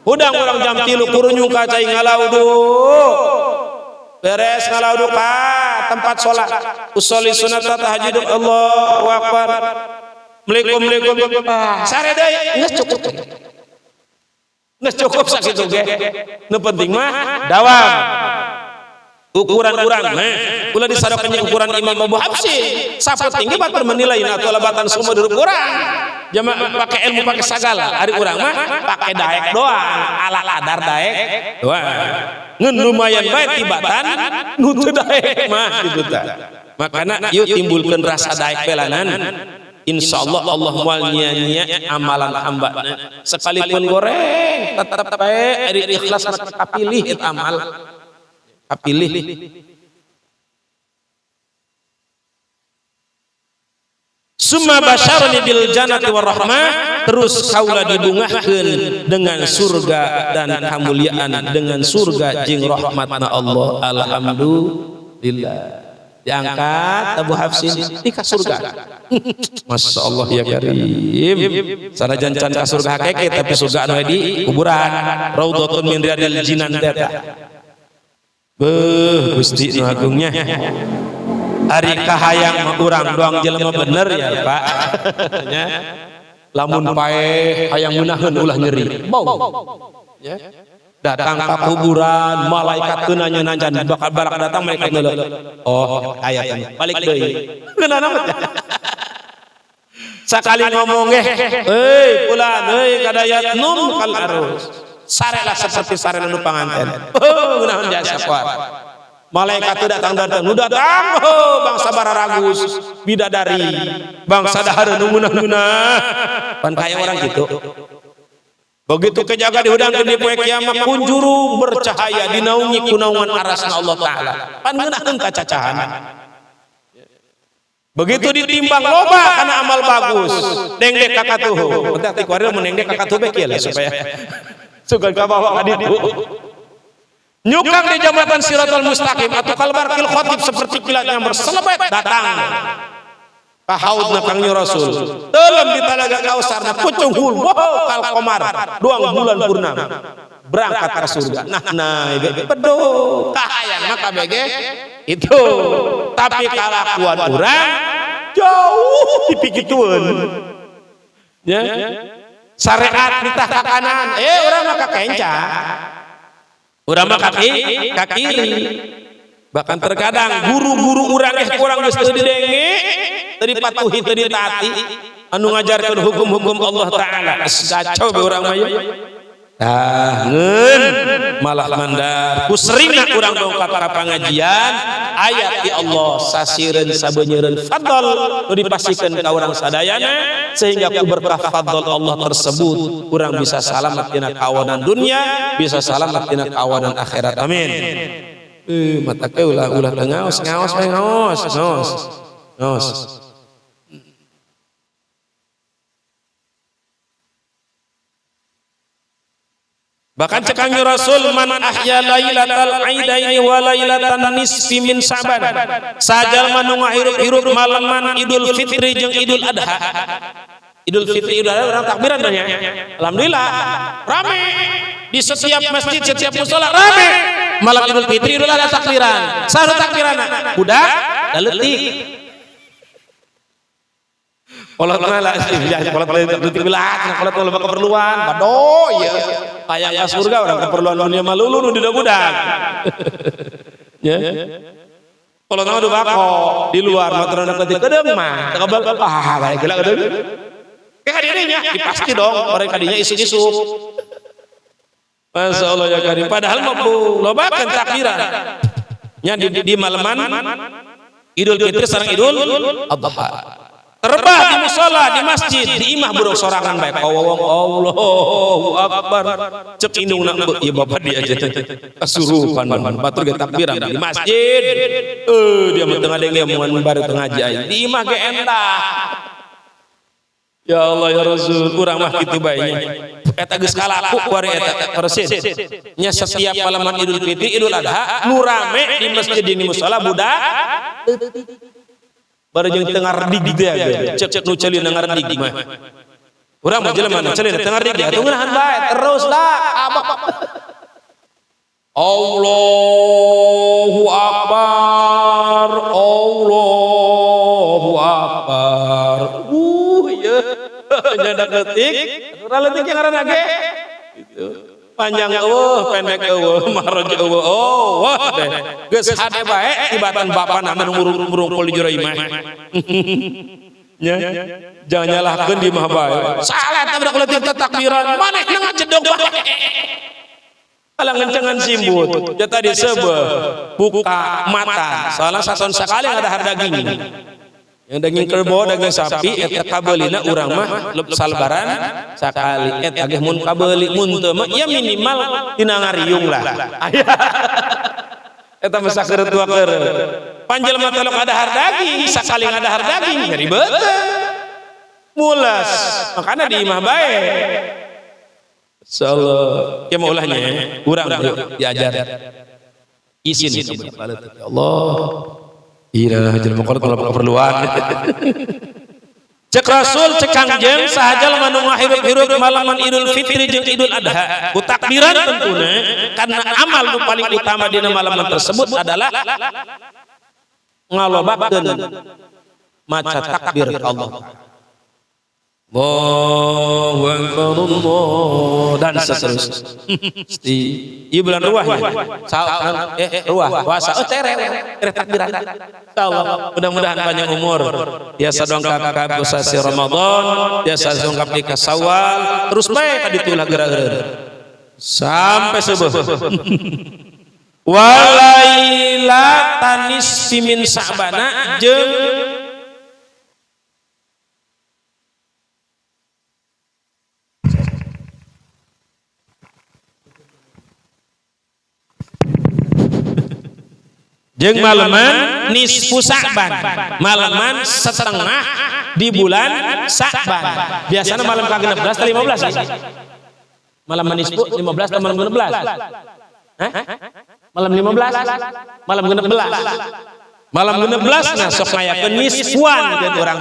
Udang orang jam 3 kurunyung ka cai ngalaudu beres ngalaudu ka tempat salat usolli sunat tahajud Allahu akbar Assalamualaikum sare deui geus cukup sakitu ge nu penting mah dawam ukuran urang mah ulah disadokeun ukuran Imam Abu Hafsin sapenting ge batur menilai na tolabatan sumur urang jamaah pakai ilmu pakai sagala ari urang mah pakai daek doang ala kadar daek doang ngeun lumayan bae tibatan nu teu daek mah kitu tah makana ieu timbulkeun rasa daek belanan insyaallah Allah moal nya amalan hambana sekalipun goreng tetep bae ari ikhlas kapilih eta amal kapilih. Summa basyarani bil jannati war rahmah terus kaula dibungahkeun dengan surga dan kemuliaan dengan surga jeung rahmatna Allah alhamdulillah. diangkat Abu Hafsin di ka surga. Masya Allah ya Karim. Sanajan can ka surga hakiki tapi surga anu di kuburan. Raudhatun min riyadil jinan teh. Beuh Gusti nu agungnya. Ari kahayang urang doang jelema bener ya Pak. Ya. Lamun pae hayang meunahkeun ulah nyeri. Bau. Ya. Datang ke kuburan, malaikat teu nanya bakal barak datang malaikat neuleuh. Oh, aya balik deui. Ngeunana mah. Sakali ngomong euy fulan euy kadayat num kal arus. Sarelah seperti sare nu panganten. Oh, ngeunaheun jasa kuat. Malaikat teu datang nu datang bangsa bararagus bidadari, bangsa dahar nu munah-munah. Pan kaya orang gitu. Begitu kejaga dihudangkeun di poe kiamat kunjuru bercahaya dinaungi kunaungan arasna Allah taala. Pan ngeunaheun kacacahan. Begitu ditimbang loba kana amal bagus, dengdek kakatuh. Entah ti kuaril mun dengdek kakatuh be kieu lah supaya sugan ka bawah ka ditu. Nyukang di jambatan Siratal Mustaqim atau kalbarkil khotib seperti kilat yang berselebet datang. Kahaudna Kang Rasul teuleum di Talaga Kausarna pucung hul wow kal komar doang bulan purnama berangkat ke surga. Nah pedo kahayang mah kabege itu tapi kalakuan urang jauh dipikitueun ya syariat ditah ka kanan urang mah ka kenca urang mah ka kiri. Bahkan terkadang guru-guru urang kurang geus teu didenge teu dipatuhi teu ditaati anu ngajarkeun hukum-hukum Allah taala kacau be urang mah ngeun malah mandar ku seringna urang dongkap ka pangajian ayat ti Allah sasireun sabeunyereun fadl nu dipasikeun ka urang sadayana sehingga ku berkah fadl Allah tersebut urang bisa salamet dina kawanan dunia bisa salamet dina kawanan akhirat amin. Mata ke ulah ngaos. Bahkan cekang Rasul man ahya lailatal aidaini wa lailatan nisfi min Sa'ban. Sajal manu ngahirup-hirup malaman Idul Fitri jeung Idul Adha. Idul Fitri Idul Adha orang takbiran tanya. Alhamdulillah rame di setiap masjid setiap musala rame. Malam Idul Fitri Idul Adha takbiran. Sanu takbirana budak leutik. Kolot lah kolot leutik belat, kolot loba keperluan. Bado ieu. Aya surga orang keperluan dunia mah lulu nu budak. Ya. Kolot mah du bako di luar motor anak leutik kedeung mah. Kabal bae geula kedeung. Ke hadirinnya dipasti dong orang kadinya isuk-isuk. Masya Allah ya Karim. Padahal mampu lobakan takbiran. Nya di malaman Idul Fitri sareng Idul Adha. Terbah di musola di masjid di imah buruk sorangan bae kawong Allahu Akbar. Cek indungna ieu bapak dia aja kasurupan batur ge takbiran di masjid. Dia mah teu ngadenge omongan baru teu ngaji aya. Di imah ge entah. Ya Allah ya Rasul urang mah kitu bae nya. Eta geus kalaku kuari eta persis. Nya setiap malaman Idul Fitri Idul Adha nu rame di masjid di musala budak bare jeung teu ngardig teh cek nu ceulina ngardig mah. Urang mah jelema nu ceulina teu ngardig atuh ngeunahan bae terus dah abak. Allahu Akbar Allahu Akbar. Ieu nyadak leutik, aturan leutik yang ngaranna ge gitu. Panjang eueuh, pendek eueuh, maroj eueuh. Oh, wah deh. Geus hade bae tibatan bapana anu ngurung-ngurung di jero imah. Nya, jangan nyalahkeun di mah bae. Salat budak leutik takbiran, manehna ngajedog bae. Kalang ngencengan simbut, ya tadi seubeuh buka mata. Salah saton sakali ngadahar daging. Yang daging kerbau, daging sapi, eta kabelina urang mah salebaran sakali. Eta ge mun kabeli mun teu mah ya minimal tina ngariung lah. Eta mah sakeureuh tua keureuh. Panjelema teh ngadahar daging, sakali ngadahar daging jadi beuteuh. Mulas, makana di imah bae. Insyaallah. Ya mau ulahnya urang yuk diajar. Izin ya Allah. Ira jelema kolot kalau keperluan. Cek Rasul cek Kangjeng sahajal manu ngahirup-hirup malaman Idul Fitri jeung Idul Adha ku takbiran tentuna karena amal nu paling utama dina malaman tersebut adalah ngalobakeun maca takbir Allah. Allahu Akbar dan seterusnya. Di bulan ruah ya. Ruah puasa tere takbiran. Insyaallah mudah-mudahan panjang umur. Biasa dongkap ka bulan Ramadan, biasa dongkap ka Syawal, terus bae ka ditu lah geura-geura. Sampai subuh. Walailatan nisfi min Sa'bana jeung jeung malaman nisfu Sa'ban, malaman setengah di bulan Sa'ban. Biasanya malam ka-16 atau 15 ya? Malam nisfu 15 atau malam 16? Hah? Malam 15? Malam 16. Malam 16 nah sok ngayakeun nisfuan jeung urang.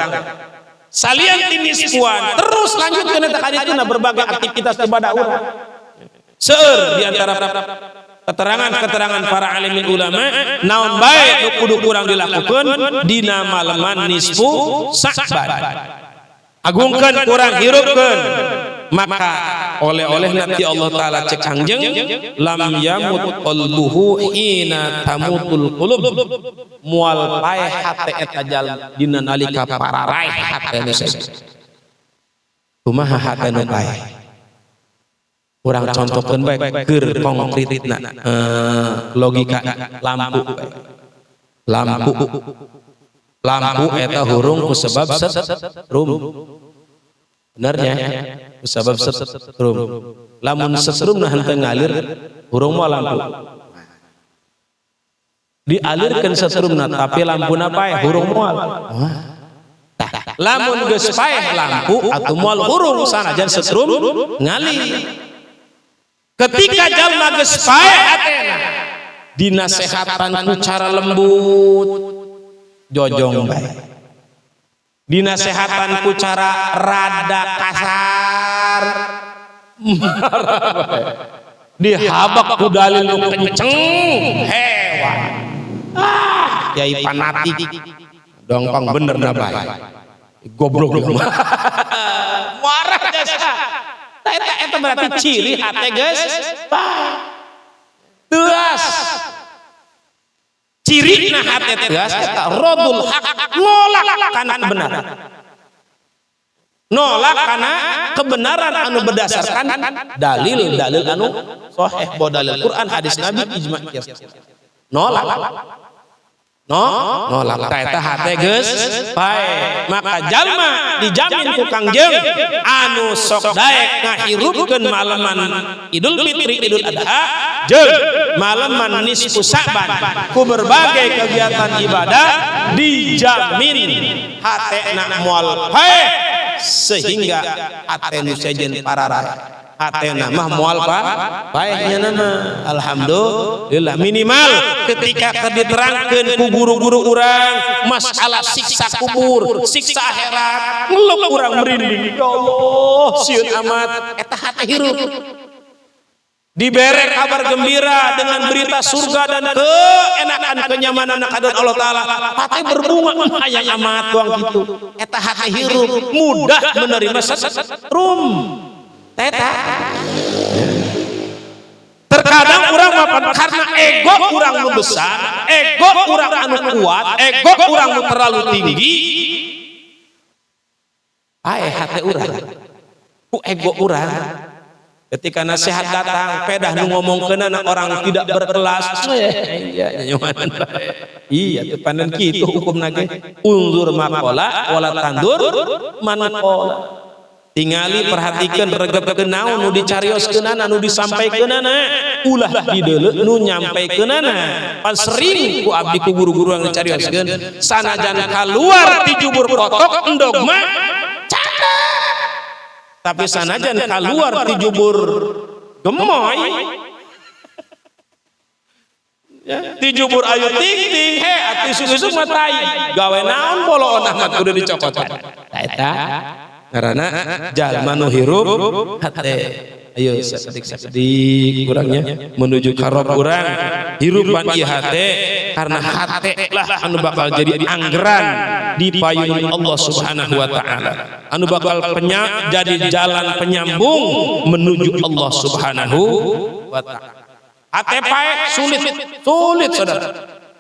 Salian ti nisfuan, terus lanjutkeun eta kadituna berbagai aktivitas ibadah urang. Seueur di antara keterangan para alimin ulama naon bae nu kudu kurang dilakukeun dina malaman nisfu Sa'ban. Agungkeun kurang hirupkeun maka oleh-oleh nanti Allah taala cek Kangjeng lam yamut qalbuhu hina tamutul qulub mual pae hate eta jal dina nalika pararaeh hate nu kumaha hate nu pae urang contohkeun bae keur konkretna logika lampu eta hurung ku sebab setrum benernya ku sebab setrum lamun setrum nah henteu ngalir hurung mah lampu dialirkeun setrumna tapi lampuna paeh hurung moal lamun geus paeh lampu atuh moal hurung sanajan setrum ngalir. Ketika jalma geus paeh atena dinasehatan ku cara lembut jojong bae. Dinasehatan ku cara rada kasar dihabak ku dalil nu kenceng hewan. Yai fanatik dongkong bener na bae. Goblok marah jasa. Eta berarti ciri hate geus teas. Cirina hate teas eta radul haq, nolak kana kebenaran. Nolak kana kebenaran anu berdasarkan dalil-dalil anu sahih, bahwa dalil Quran, hadis Nabi, ijma' qiyas. Nolak. Nolak eta hate geus pae. Maka jalma dijamin ku Kangjeng anu sok daek ngahirupkeun malaman Idul Fitri, Idul Adha jeung malaman nisfu Sa'ban ku berbagai kegiatan ibadah dijamin hatena moal pae sehingga hate nu sejen pararaeh. Hatena mah moal paehnya nama alhamdulillah. Minimal ketika diterangkeun ku guru-guru urang masalah siksa kubur, siksa akhirat, ngeluh urang merinding. Ya Allah, sieun amat eta hate hirup. Dibere kabar gembira dengan berita surga dan keenakan kenyamanan kadon Allah taala. Hate berbunga hayang amat tuang kitu. Eta hate hirup mudah menerima setrum. Teta terkadang orang mapan karena ego orang nu besar, ego orang anu kuat, ego orang nu terlalu tinggi, hate urang ku ego urang ketika nasihat datang pedah nu ngomongkeunana orang tidak berkelas iya teu panen kitu hukumna ge unzur maqala wala tandur manqala. Tingali perhatikan regep naon nu dicarioskeunana nu disampaikeunana ulah dideuleu nu nyampaikeunana. Pan sering ku abdi ku guru-guru yang dicarioskeun sanajan kaluar ti jubur kotok endog mah cakep, tapi sanajan kaluar ti jubur gemoy Ya, dijubur ayu ting-ting he atuh isuk-isuk mah tai. Gawe naon boloon amat kudu dicokotan. Eta karena jalma nu hirup hate. Ayo sakedik-sakedik urangnya menuju ka Rabb urang hirupan ieu hate karena hate lah anu bakal jadi anggeran di payun Allah Subhanahu wa taala. Anu bakal jadi jalan penyambung menuju Allah Subhanahu wa taala. Hate pae sulit saudara.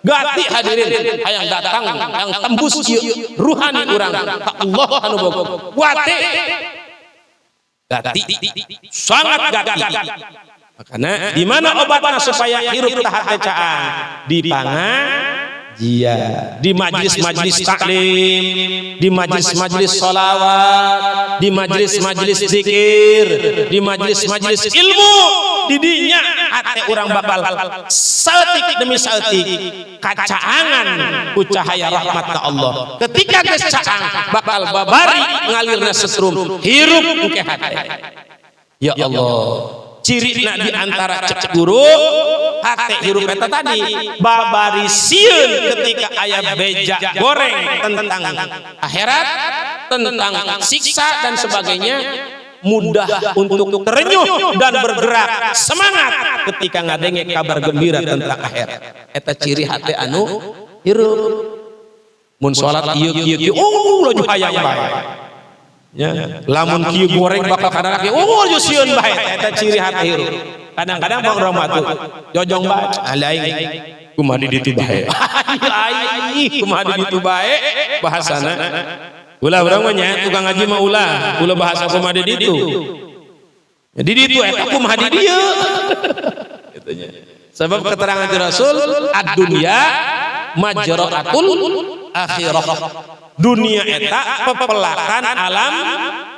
Gati hadirin hayang datang yang tembus ieu ruhani urang ka Allah anu boga. Wate gati sangat gati. Makanya di mana obatnya supaya hirup tah hate caang? Di pangajian, di majlis-majlis taklim, di majlis-majlis sholawat, di majlis-majlis zikir, di majlis-majlis ilmu. Di dinya hate urang bakal saeutik demi saeutik kacaangan ku cahaya rahmatna Allah. Ketika geus caang bakal babari ngalirna setrum hirup engke hate. Ya Allah, cirina di antara cek guru hate hirup eta tadi babari sieun ketika aya beja goreng tentang akhirat, tentang siksa dan sebagainya, mudah untuk terenyuh dan bergerak semangat ketika ngadenge kabar gembira tentang akhirat. Eta ciri hati anu hirup. Mun salat ieu kieu laju hayang bae. Ya, lamun kieu goreng bakal kadang kieu laju sieun bae. Eta ciri hati hirup. Kadang-kadang Bang Roma tuh jojong bae alaing kumaha di ditu bae. Aing kumaha di ditu bae bahasana. Ulah urang mah nya tukang ngaji mah ulah bahasa kumaha di ditu. Di ditu eta kumaha di dieu. Gitunya. Sebab keterangan di Rasul ad-dunya majra'atul akhirah. Dunia eta pepelakan alam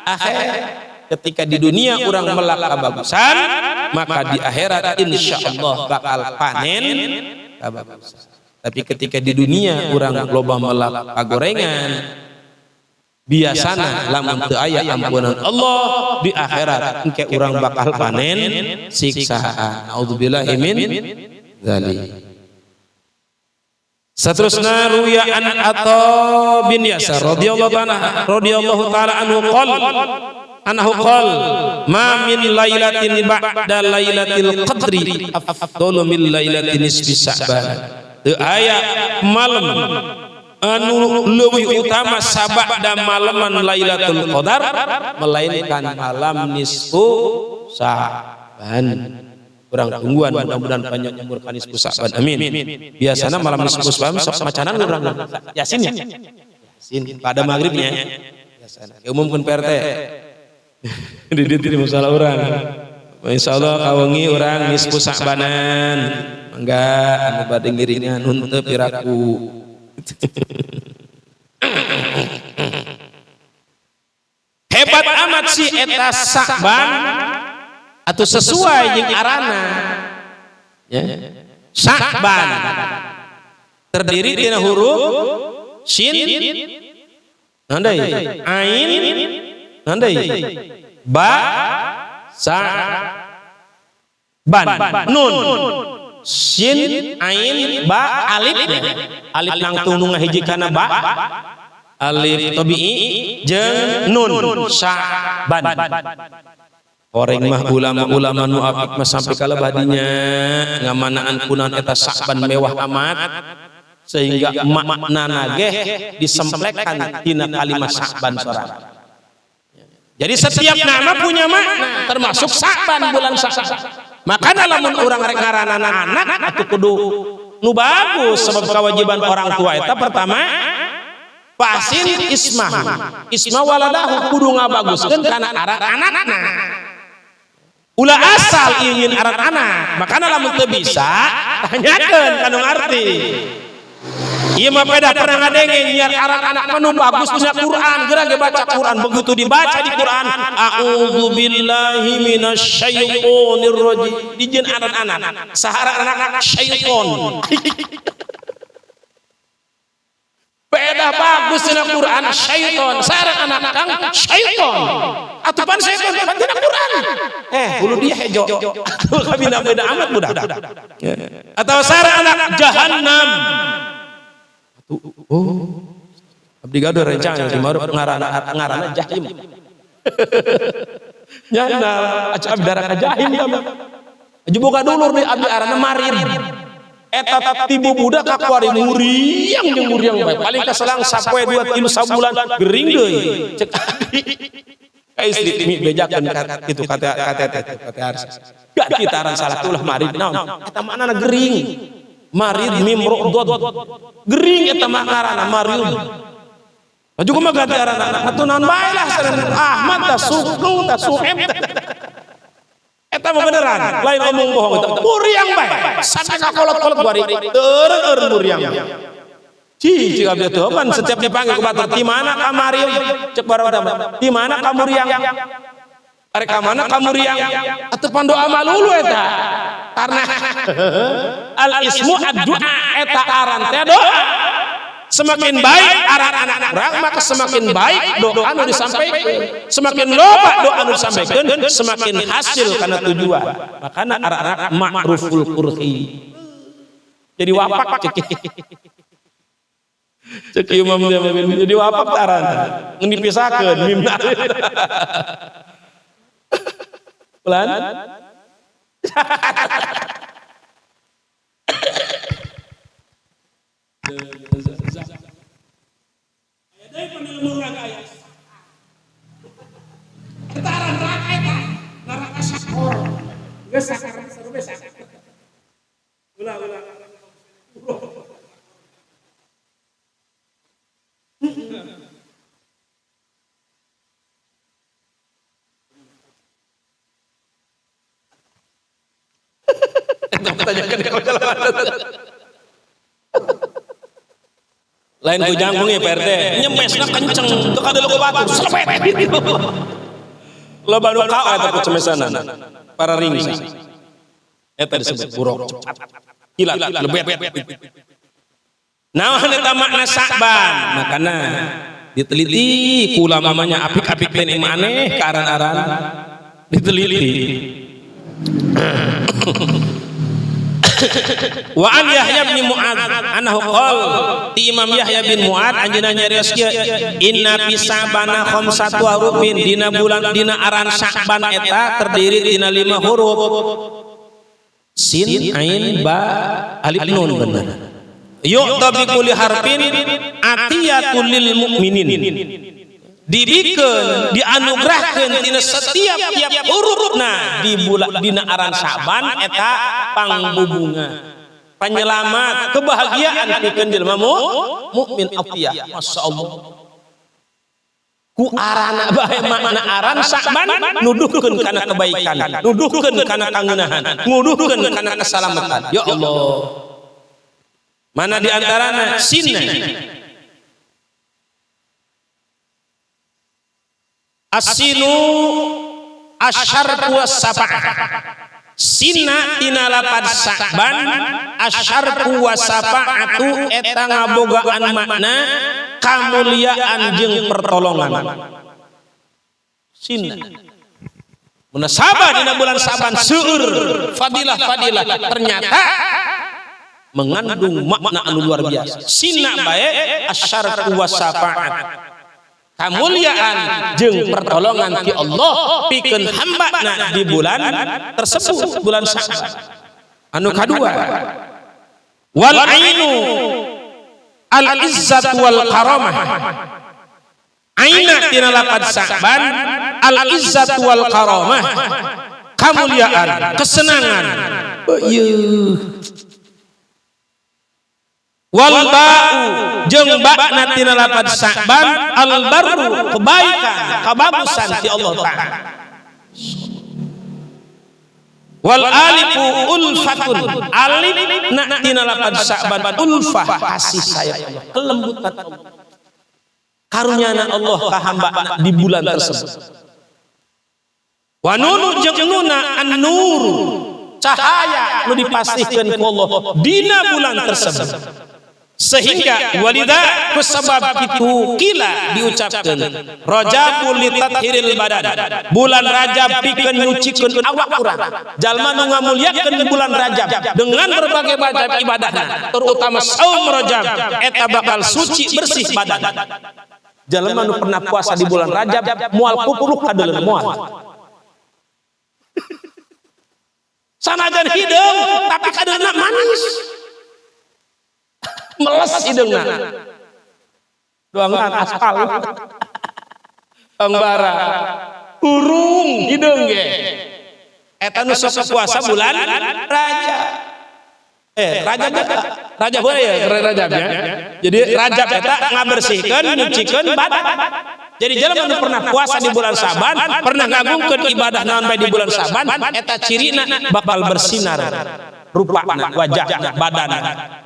akhirat. Ketika di dunia urang melak kabagusan, maka di akhirat insyaallah bakal panen kabagusan. Tapi ketika di dunia urang loba melak kagorengan, biasana lamun teu aya ampunan Allah di akhirat engke urang bakal panen siksaan. Auzubillahi min dzalik. Saterusna ruya an Atha bin Yasar radhiyallahu taala anhu qol ma min lailatin ba'da lailatil qadri afdalu min lailatin nisfi Sya'ban. Teu aya malam anu leuwih utama sabada malaman Lailatul Qadar melainkan malam nisfu Sya'ban. Urang tungguan mudah-mudahan panjang umur ka nisfu Sya'ban. Amin. Biasana malam nisfu Sya'ban sok macanan urang Yasin ya. Yasin pada maghribnya. Biasana umumkeun PRT. Di dieu masalah urang. Insyaallah kawengi urang nisfu Sya'banan. Mangga anu bade ngiringan henteu piraku. Hebat amat si eta Sya'ban atau sesuai jeung arana ya. Sya'ban terdiri tina huruf shin nandai ain nandai ba sa ban nun shin ain ba alif nangtung nu ngahiji kana ba alif tabi'i jeung nun Sya'ban. Oreng mah ulama nu apik mah sampai kalebah dinya ngamanaan kunaon eta Sya'ban mewah amat sehingga maknana ge disemplekan tina kalimat Sya'ban sorangan. Jadi setiap nama punya makna termasuk Sya'ban bulan Sya'ban. Makanya lamun urang rek ngaranana anak atuh kudu nu bagus sebab kewajiban orang tua eta pertama pasin isma waladahu kudu ngabaguskeun kana aran anakna. Ulah asal ingin aran anak, makanya lamun teu bisa tanyakeun kanu ngarti. Ieu mah peda pernah ngadenge nyiar aran anak mah bagus punya Quran, geura ge baca Quran, begitu dibaca di Quran, a'udzubillahi minasyaitonir rajim. Dijieun aran anak, sahara anak syaiton. Beda bagus dina Quran syaiton, sareng anak kang syaiton. Atupan syaiton dina Quran. Hulu dia hejo. Kabina beda amat budak. Atau sareng anak jahannam. Oh. Abdi gaduh rencana di maruf ngaranna jahim. Nyana aca abdi darah jahim ya. Aju boga dulur di abdi arana marid. Eta tibu budak kakuari muriang jeung muriang bae. Paling kaselang sapoe 2 3 sabulan gering deui. Cek abdi. Istri mi bejakeun itu kata harus. Gak kita aran salah ulah marid naon. Eta maknana gering. Marid mim rodod. Gering eta maknana marid. Aju kumaha ganti arana. Atunan bae lah sareng Ahmad ta Sugeng ta Suhem. Eta mah beneran, lain omong bohong eta. Muriang bae. Sampai ka kolot-kolot bari. Teureun muriang. Cik abdi teh pan setiap dipanggil ku batur, "Di mana ka Mariam?" Cek baroda mah. "Di mana ka Muriang?" Are ka mana ka Muriang? Atuh pandoa malulu eta. Karena al ismu ad-du'a eta aran teh doa. Semakin baik aran anak orang maka semakin baik doa anu disampaikan, semakin loba doa anu disampaikan semakin hasil karena tujuan. Makanya anak-anak ma'ruful qur'i jadi wapak cek imam dia jadi wapak aran ngan dipisahkeun mimna pelan dari penelurang ayat ketaran neraka eta neraka sakor geus sakaran sarua sakar ulah tanyakan ke jalan lain ku jangkung ya PRT nyemesna kenceng teu kadeuleuk ku batur slepet gitu loba nu kao eta ku cemesanan para ringsa eta disebut buruk cepat kilat lebet naon eta makna Sa'ban makana diteliti ku ulama manya apik-apik lain maneh ka aran-aran diteliti wa an Yahya bin Mu'ad annahu qol ti Imam Yahya bin Mu'ad anjeunna nyarios kieu inna fi Sa'bana khamsatu hurufin dina bulan dina aran Sa'ban eta terdiri dina 5 huruf sin ain ba alif nun bener yu'ta bi kulli harfin atiyatul lil mu'minin dibikeun dianugerahkeun tina setiap tiap hurufna di bulan dina aran Sa'ban eta pangbubunga penyelamat kebahagiaan pikeun jelema mukmin atiyah masyaallah ku arana bae makna aran Sa'ban nuduhkeun kana kebaikan nuduhkeun kana kangeunahan nuduhkeun kana keselamatan ya Allah mana di antarana sinna as-sinu asyarqu was-sab'ah sinna tina lapad Sa'ban asyarqu was-sab'atu eta ngabogaan makna kamuliaan jeung pertolongan sinna munasabah dina bulan Sa'ban seueur fadilah ternyata mengandung makna anu luar biasa sinna bae asyarqu was-sab'at kamuliaan jeung pertolongan ti Allah pikeun hambana di bulan tersebut bulan Sa'ban anu kadua wal ainu al izzat wal karamah aina tina lapad Sa'ban al izzat wal karamah kamuliaan kesenangan wal ba'u jeung ba'na tina lapad Sa'ban al barru kebaikan kebagusan ti Allah Ta'ala wal alifu ulfatun alif na tina lapad Sa'ban ulfah kasih sayang Allah kelembutan Allah karunyana Allah ka hambana di bulan tersebut wa nunu jeung nuna an-nur cahaya nu dipastikeun ku Allah dina bulan tersebut sehingga walida kusabab itu kila diucapkan Rajabul litathiril badan, bulan Rajab pikeun nyucikeun awak urang. Jalma nu ngamulyakeun bulan Rajab dengan berbagai macam ibadahna terutama saum Rajab eta bakal suci bersih badan. Jalma nu pernah puasa di bulan Rajab moal kupluk kadeuleun moal. Sanajan hideung tapi kadeuleuna manis. Meles hidungna doangan aspal angbara urung hidung ge eta nu sok puasa bulan Rajab Rajab ya Rajab ya. Jadi Rajab eta ngabersihkeun nyucikeun badan. Jadi jelema nu pernah puasa di bulan Saban pernah ngagungkeun ibadah naon bae di bulan Saban eta cirina bakal bersinar rupana wajahna badanna.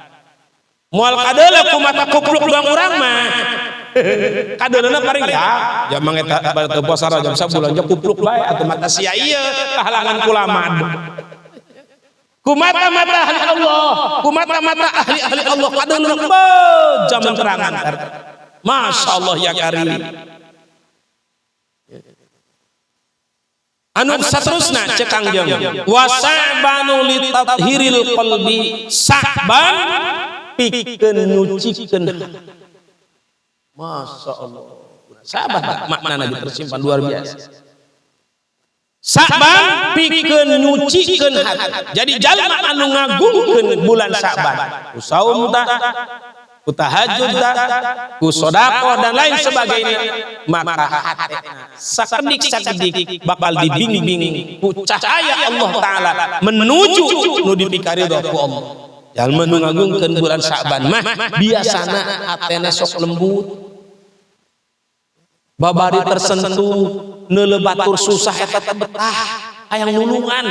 Moal kadeuleu kumata kupluk doang urang mah. Kadeuleuna paring ya mang eta teu puasa Rajab sabulan je kupluk bae atuh mata sia ieu kahalangan kulamad. Kumata-mata ahli Allah, kumata-mata ahli Allah kadeuleuna jaman terangan. Masyaallah ya karim. Anu saterusna cek Kangjeng wa sa'banu litathhiril qalbi, Sa'ban pikeun nyucikeun. Masya Allah. Sahabat maknana tersimpan luar biasa. Sa'ban pikeun nyucikeun hati. Jadi jalma anu ngagungkeun bulan Sa'ban, ku saum tah, ku tahajud tah, ku sedekah dan lain sebagainya, maka hatena sakedik-sakedik bakal dibimbing ku cahaya Allah taala menuju nu dipikaridho ku Allah. Jalma nu ngagungkeun bulan Sa'ban mah biasana hatena sok lembut, babari tersentuh, neuleuh batur susah eta teh betah, hayang nulungan.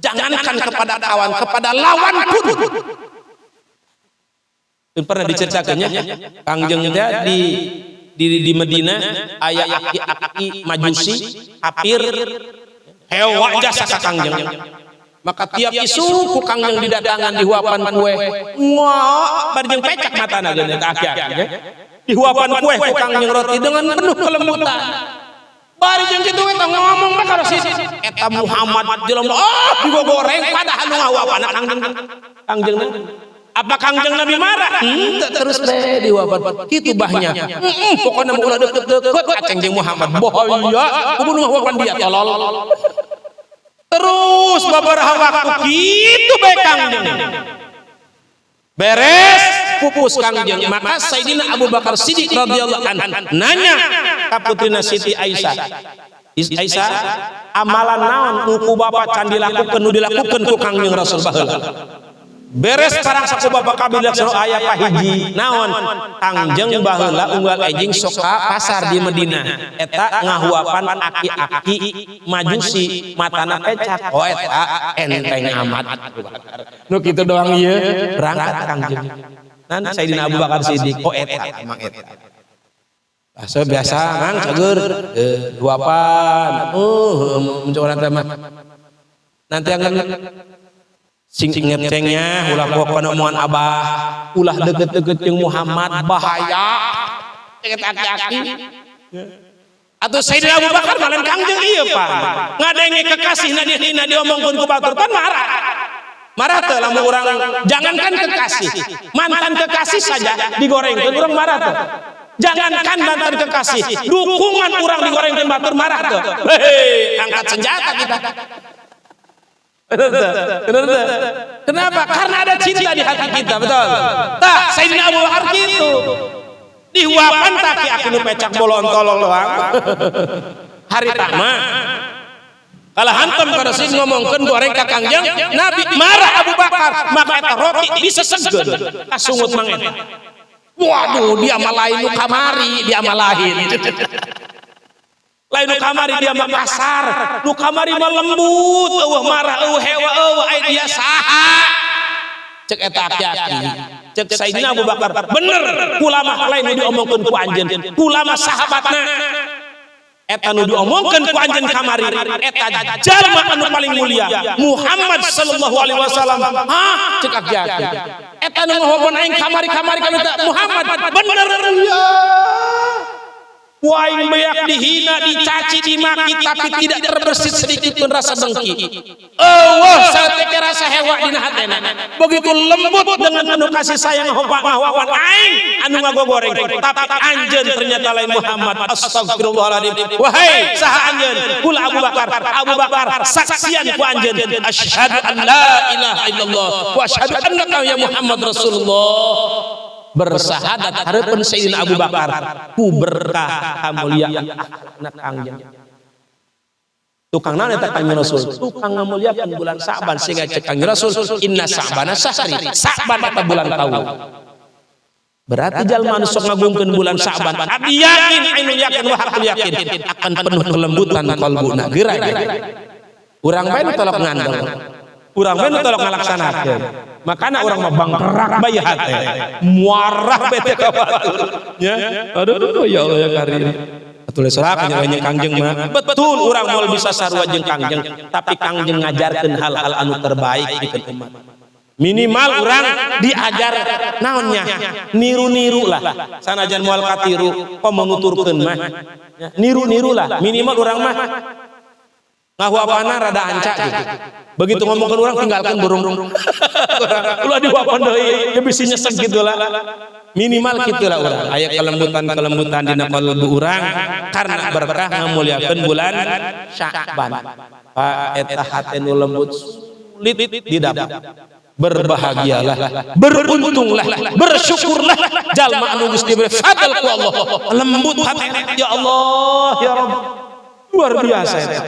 Jangankan kepada kawan, kepada lawan pun. Pernah diceritakannya Kangjeng teh di Madinah aya aki-aki Majusi apir hewa jasa ka Kangjeng. Maka tiap isu ku Kangjeng didatangan dihuapan kue, wah barjeng pecak matana geus aki-aki dihuapan kue ku Kangjeng roti dengan penuh kelembutan. Bari jeung kitu eta ngomong mah karo si eta Muhammad jelema digoreng padahal nu ngahuapan Kangjeng. Apa Kangjeng Nabi marah? Terus teh diwapan kitu bahnya. Pokona mau ulah deket-deket aceng jeung Muhammad bahaya kudu ngahuapan dia tolol. Terus babaraha waktu kitu bae Kangjeng. Beres pupus Kangjeng, maka Sayyidina Abu Bakar Siddiq radhiyallahu anhu nanya ka putrina Siti Aisyah. Aisyah, amalan naon ku bapa can dilakukeun nu dilakukeun ku Kangjeng Rasul baheula. Beres parang saku bapa kabilah suruh aya pahiji naon Kangjeng baheula unggal ejing sok ka pasar di Madinah eta ngahuapan aki-aki Majusi matana pecat. Oh eta enteng amat nu kitu doang ieu berangkat Kangjeng nan Sayyidina Abu Bakar Siddiq. Oh eta emang eta bahasa biasa mang cager duapan mencoba nanti mah nanti akan sing ngecengnya ulah pokokna omongan abah ulah deket-deket jeung Muhammad bahaya deket aki-aki atuh Sayyidina Abu Bakar malen Kangjeng ieu Pak ngadenge kekasihna dina diomongkeun ku batur pan marah teh lamun urang jangankan kekasih mantan kekasih saja digorengkeun urang marah teh jangankan mantan kekasih dukungan urang digorengkeun batur marah teh hei angkat senjata kita. Kenapa? Karena ada cinta di hati kita, betul. Tah, Sayyidina Abu Bakar gitu. Dihuapan taki aki nu pecak bolon tolong doang. Hari tama. Kalau hantam kada sing ngomongkeun goreng ka Kangjeng, Nabi marah Abu Bakar, maka eta roti disesegkeun. Kasungut mang eta. Waduh, dia malain nu kamari, dia malahin. Lain nu kamari dia mah kasar, nu kamari mah lembut, eueuh marah, eueuh hewa, eueuh aya dia saha. Cek eta aki-aki. Cek Sayyidina Abu Bakar, bener kula mah lain nu diomongkeun ku anjeun. Kula mah sahabatna. eta nu diomongkeun ku anjeun kamari eta jalma anu paling mulia Muhammad sallallahu alaihi wasallam. Hah ceuk yakin eta nu ngahobon aing kamari-kamari kana Muhammad bener ya. Waing beyak dihina, dicaci, dimaki, tapi tidak terbersit sedikit pun rasa dengki. Allah saatnya rasa hewa dina hatena. Begitu lembut dengan penuh kasih sayang ngahwawan aing anu ngagogoreng. Tapi anjeun ternyata lain Muhammad. Astagfirullahaladzim. Wahai saha anjeun? Kula Abu Bakar saksian ku anjeun. Asyhadu an la ilaha illallah wa asyhadu annaka ya Muhammad Rasulullah. Bersahadat hareupeun Sayyidina Abu Bakar ku berkah kamuliaan akhlakna kangjeng. Tukang naon eta Kanjeng Rasul? Tukang ngamuliakeun bulan Sa'ban sehingga cek Kanjeng Rasul inna Sa'bana sahri. Sa'ban eta bulan taun. Berarti jalma anu sok ngagungkeun bulan Sa'ban abdi yakin anu yakin wa hakul yakin akan penuh kelembutan qalbuna geura-geura. Urang bae nu tolok ngandel. Urang bae nu tolok ngalaksanakeun. Makanya orang mah bangkerak bayi hati muarah bete ka batur nya aduh ya Allah ya karim tulis rak nya kangjeng mah betul urang moal bisa sarua jeung kangjeng tapi kangjeng ngajarkeun hal-hal anu terbaik dikeun umat minimal urang diajar naonnya niru-niru lah sanajan moal katiru kok menguturkeun mah niru-niru lah minimal urang mah ngahuapana rada anca gitu. Begitu ngomongkan orang tinggalkan burung. Ulah diwapan deui, ge bisi nyesek gitu lah. Minimal gitulah urang. Aya kelembutan dina qalbu urang karena berkah ngamuliakeun bulan Sya'ban. Pak eta hate nu lembut sulit didapat. Berbahagialah, beruntunglah, bersyukurlah jalma anu geus diberi fadl ku Allah. Lembut hati ya Allah ya Rabb. Luar biasa eta.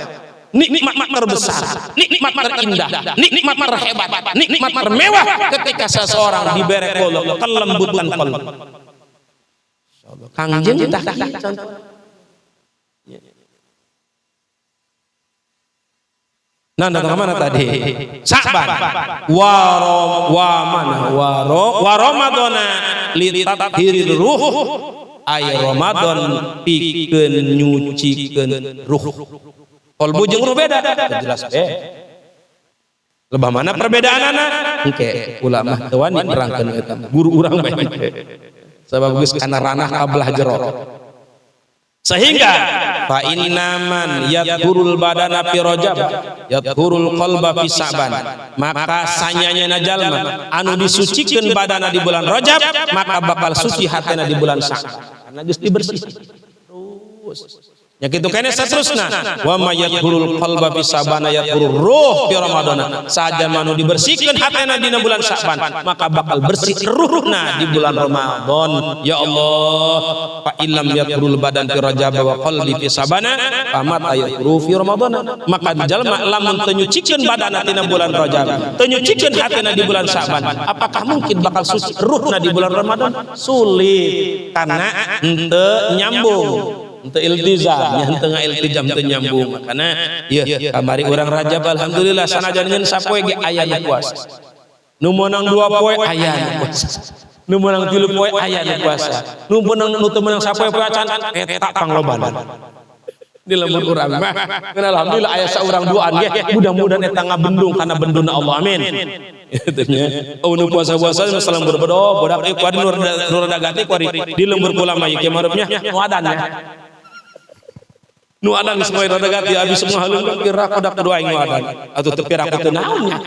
Nikmat terbesar, nikmat terindah, nikmat terhebat, nikmat termewah ketika seseorang diberi Allah kelembutan qalbi. Kangjeng tah contoh. Nah, datang mana tadi? Sa'ban. Wa Ramadana li tathiril ruh. Ay Ramadan pikeun nyucikeun ruh. Kolbu jeung ruh beda, jelas lebah mana perbedaanana? Engke ulama teu wani nerangkeun eta guru urang bae. Sabab geus kana ranah kabelah jero. Sehingga fa innaman yadhurul badana fi Rajab, yadhurul qalba fi Sa'ban. Maka sanyanyana jalma anu disucikeun badana di bulan Rajab, maka bakal suci hatena di bulan Sa'ban. Karena geus dibersih. Terus ya gitu kene saterusna wa mayyadhurul qalba fi Sa'ban yadhurur ruh fi Ramadan saja manu dibersihkeun hatena dina bulan Sa'ban maka bakal bersih ruhna di bulan Ramadan ya Allah fa illam yadhurul badan fi Rajab wa qalbi fi Sa'ban famat ayadhuru fi Ramadan maka jalma lamun teu nyucikeun badanna dina bulan Rajab teu nyucikeun hatena di bulan Sa'ban apakah mungkin bakal suci ruhna di bulan Ramadan sulit karena henteu nyambung untuk iltizam yang tengah iltizam teu nyambung makana ieu kamari urang Rajab alhamdulillah sanajan ngeun sapoe ge aya nu puasa nu meunang 2 poe aya nu puasa nu meunang 3 poe aya nu puasa nu teu meunang sapoe poecan eta panglobana di lembur urang mah alhamdulillah aya saurang duaan ge mudah-mudahan eta ngabendung kana benduna Allah amin kitu nya nu puasa-puasa nu salam berbedo bodak ieu kuari nu rada gati kuari di lembur ulama ieu marupnya nu adan ya nu adan semua rada gati abis semua halung kira kodak kedua aing nu adan atuh teu kira teu naonnya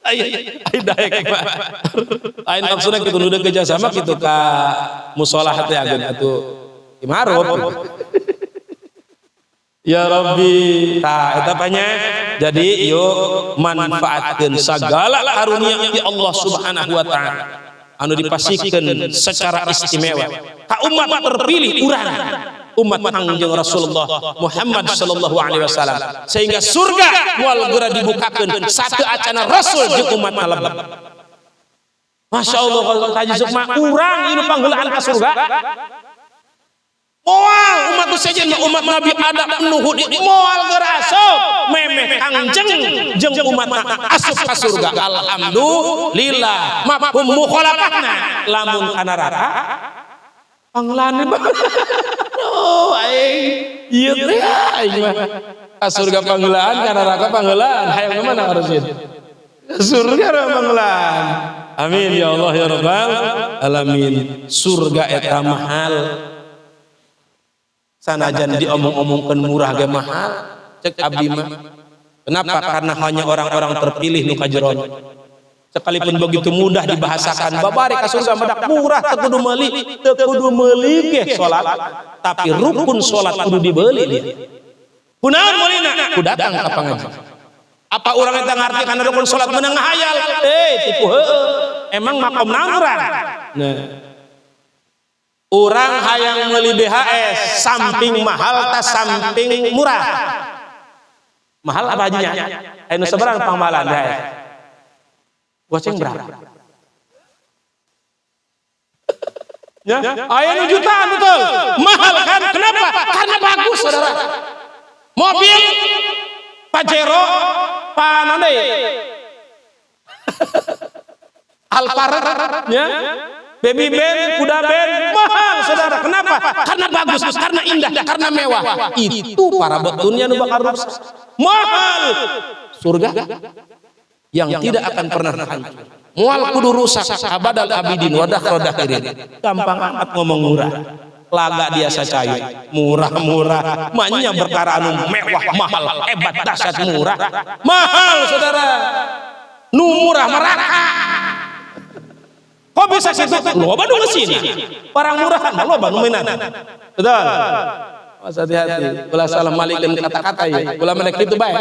ai daek mah aing maksudna kitu nu deuk kerja sama kitu ka musholah teh ageun atuh imaruf ya Rabbi tah eta panya jadi yuk manfaatkeun sagala karunia ti Allah Subhanahu wa taala anu dipasikeun secara istimewa ka umat terpilih urang umat Kangjeng Rasulullah Muhammad sallallahu alaihi wasallam sehingga surga moal geura dibukakeun satu acana Rasul jeung umat alem. Masya Allah kaji sukma urang ieu pangheulaan ka surga. Moal umat sejen umat Nabi Adam Nuh moal geura asup memeh Kangjeng jeung umat asup ka surga. Alhamdulillah mafhum mukhalafahna lamun kana neraka panglane oh aing Iya teh aing mah. Surga pangeulaan ka neraka pangeulaan, hayang mana harusin? Surga pangeulaan. Amin ya Allah ya rabbal alamin. Surga eta mahal. Sanajan diomong-omongkeun murah ge mahal, cek abdi mah. Kenapa? Karena hanya orang-orang terpilih nu kajeron. Sekalipun begitu mudah dibahasakan, babari ka surga madak murah teu kudu meuli ge salat, tapi rukun salat kudu dibeuli dia. Kunaon meulina? Ku datang ka pangajian. Apa urang eta ngarti kana rukun salat meunang ngahayal? Tipu heueuh. Emang makom naon urang? Nah. Urang hayang meuli BHS, samping mahal tas samping murah. Mahal apa hajinya? Anu sabaraha pangmahalan BHS? Goceng berapa? Ya, aya jutaan betul. Mahal kan? Kenapa? Karena bagus, saudara. Mobil Pajero, panane, Alphard, ya, Baby band, kuda band, mahal, saudara. Kenapa? Karena bagus, karena indah, karena mewah. Itu para betunnya nu bakal rusak. Mahal. Surga yang tidak akan pernah hancur. Mual kudu rusak abadal abidin wadah rodahirin. Gampang amat ngomong murah. Laga dia sacayu murah-murah. Manya berkara anu mewah mahal hebat dahsyat murah. Mahal saudara. Nu murah meraka. Kok bisa situ? Loba nu sini. Barang murahan loba nu meunang. Betul. Mas hati-hati. Ulah salah malikeun kata-kata ya. Ulah menek kitu bae.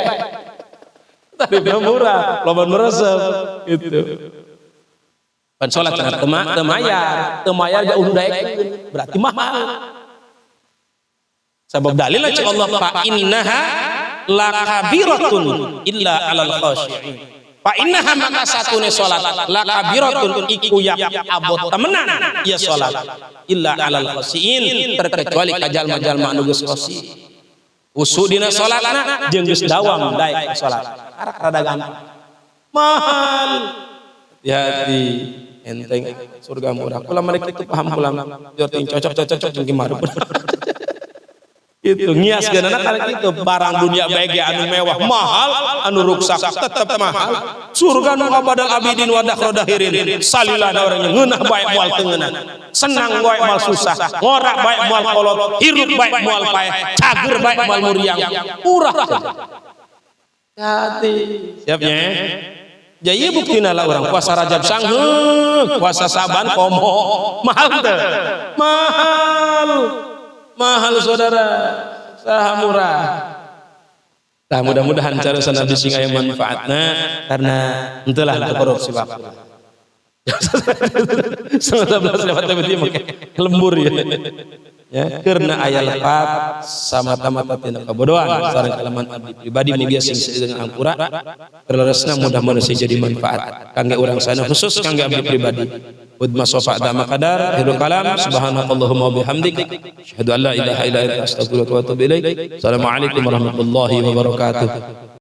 Tarifnya murah, loba meresep gitu. Pan salat teu mayar ga udah daekeun, berarti mahal. Sabab dalil cek Allah fa innaha lakabiratun illa alal khashi'in. Fa innaha maka satune salat lakabiratun iku yap abot temenan ya salat illa alal khashi'in terkecuali ka jalma-jalma anu geus khasi'. Usu dina salatna jeung geus dawam daek salat. Arak rada gampang. Mahal. Hati enteng surga murah. Ulah mereka itu paham ulang. Jorting cocok jeung kimaru. Itu ngias geunana kali kitu barang dunia bae ge anu mewah mahal, anu ruksak tetep mahal. Surga nu abadal abidin wadah rodahirin. Salilana urang ngeunah bae moal teu ngeunah. Senang bae moal susah, ngorak bae moal kolot, hirup bae moal paeh, cager bae moal muriang. Murah. Hati. Siapnya? Jadi buktina lah orang puasa Rajab sangheuh, puasa Saban komo. Mahal teu? Mahal saudara. Saha murah. Nah, mudah-mudahan cara sana bising aya manfaatna karena enteulah korupsi waktu. 19 lewat tadi make lembur ya. Ya, karena aya lepat samata-mata tina kabodohan sareng kalaman abdi pribadi mugia sing dengan ampura terleresna mudah-mudahan jadi manfaat kangge urang sana khusus kangge abdi pribadi udma sofa da makadar hiru kalam subhanakallahumma wa bihamdik asyhadu an la ilaha illa anta astaghfiruka wa atubu ilaik. Assalamualaikum warahmatullahi wabarakatuh.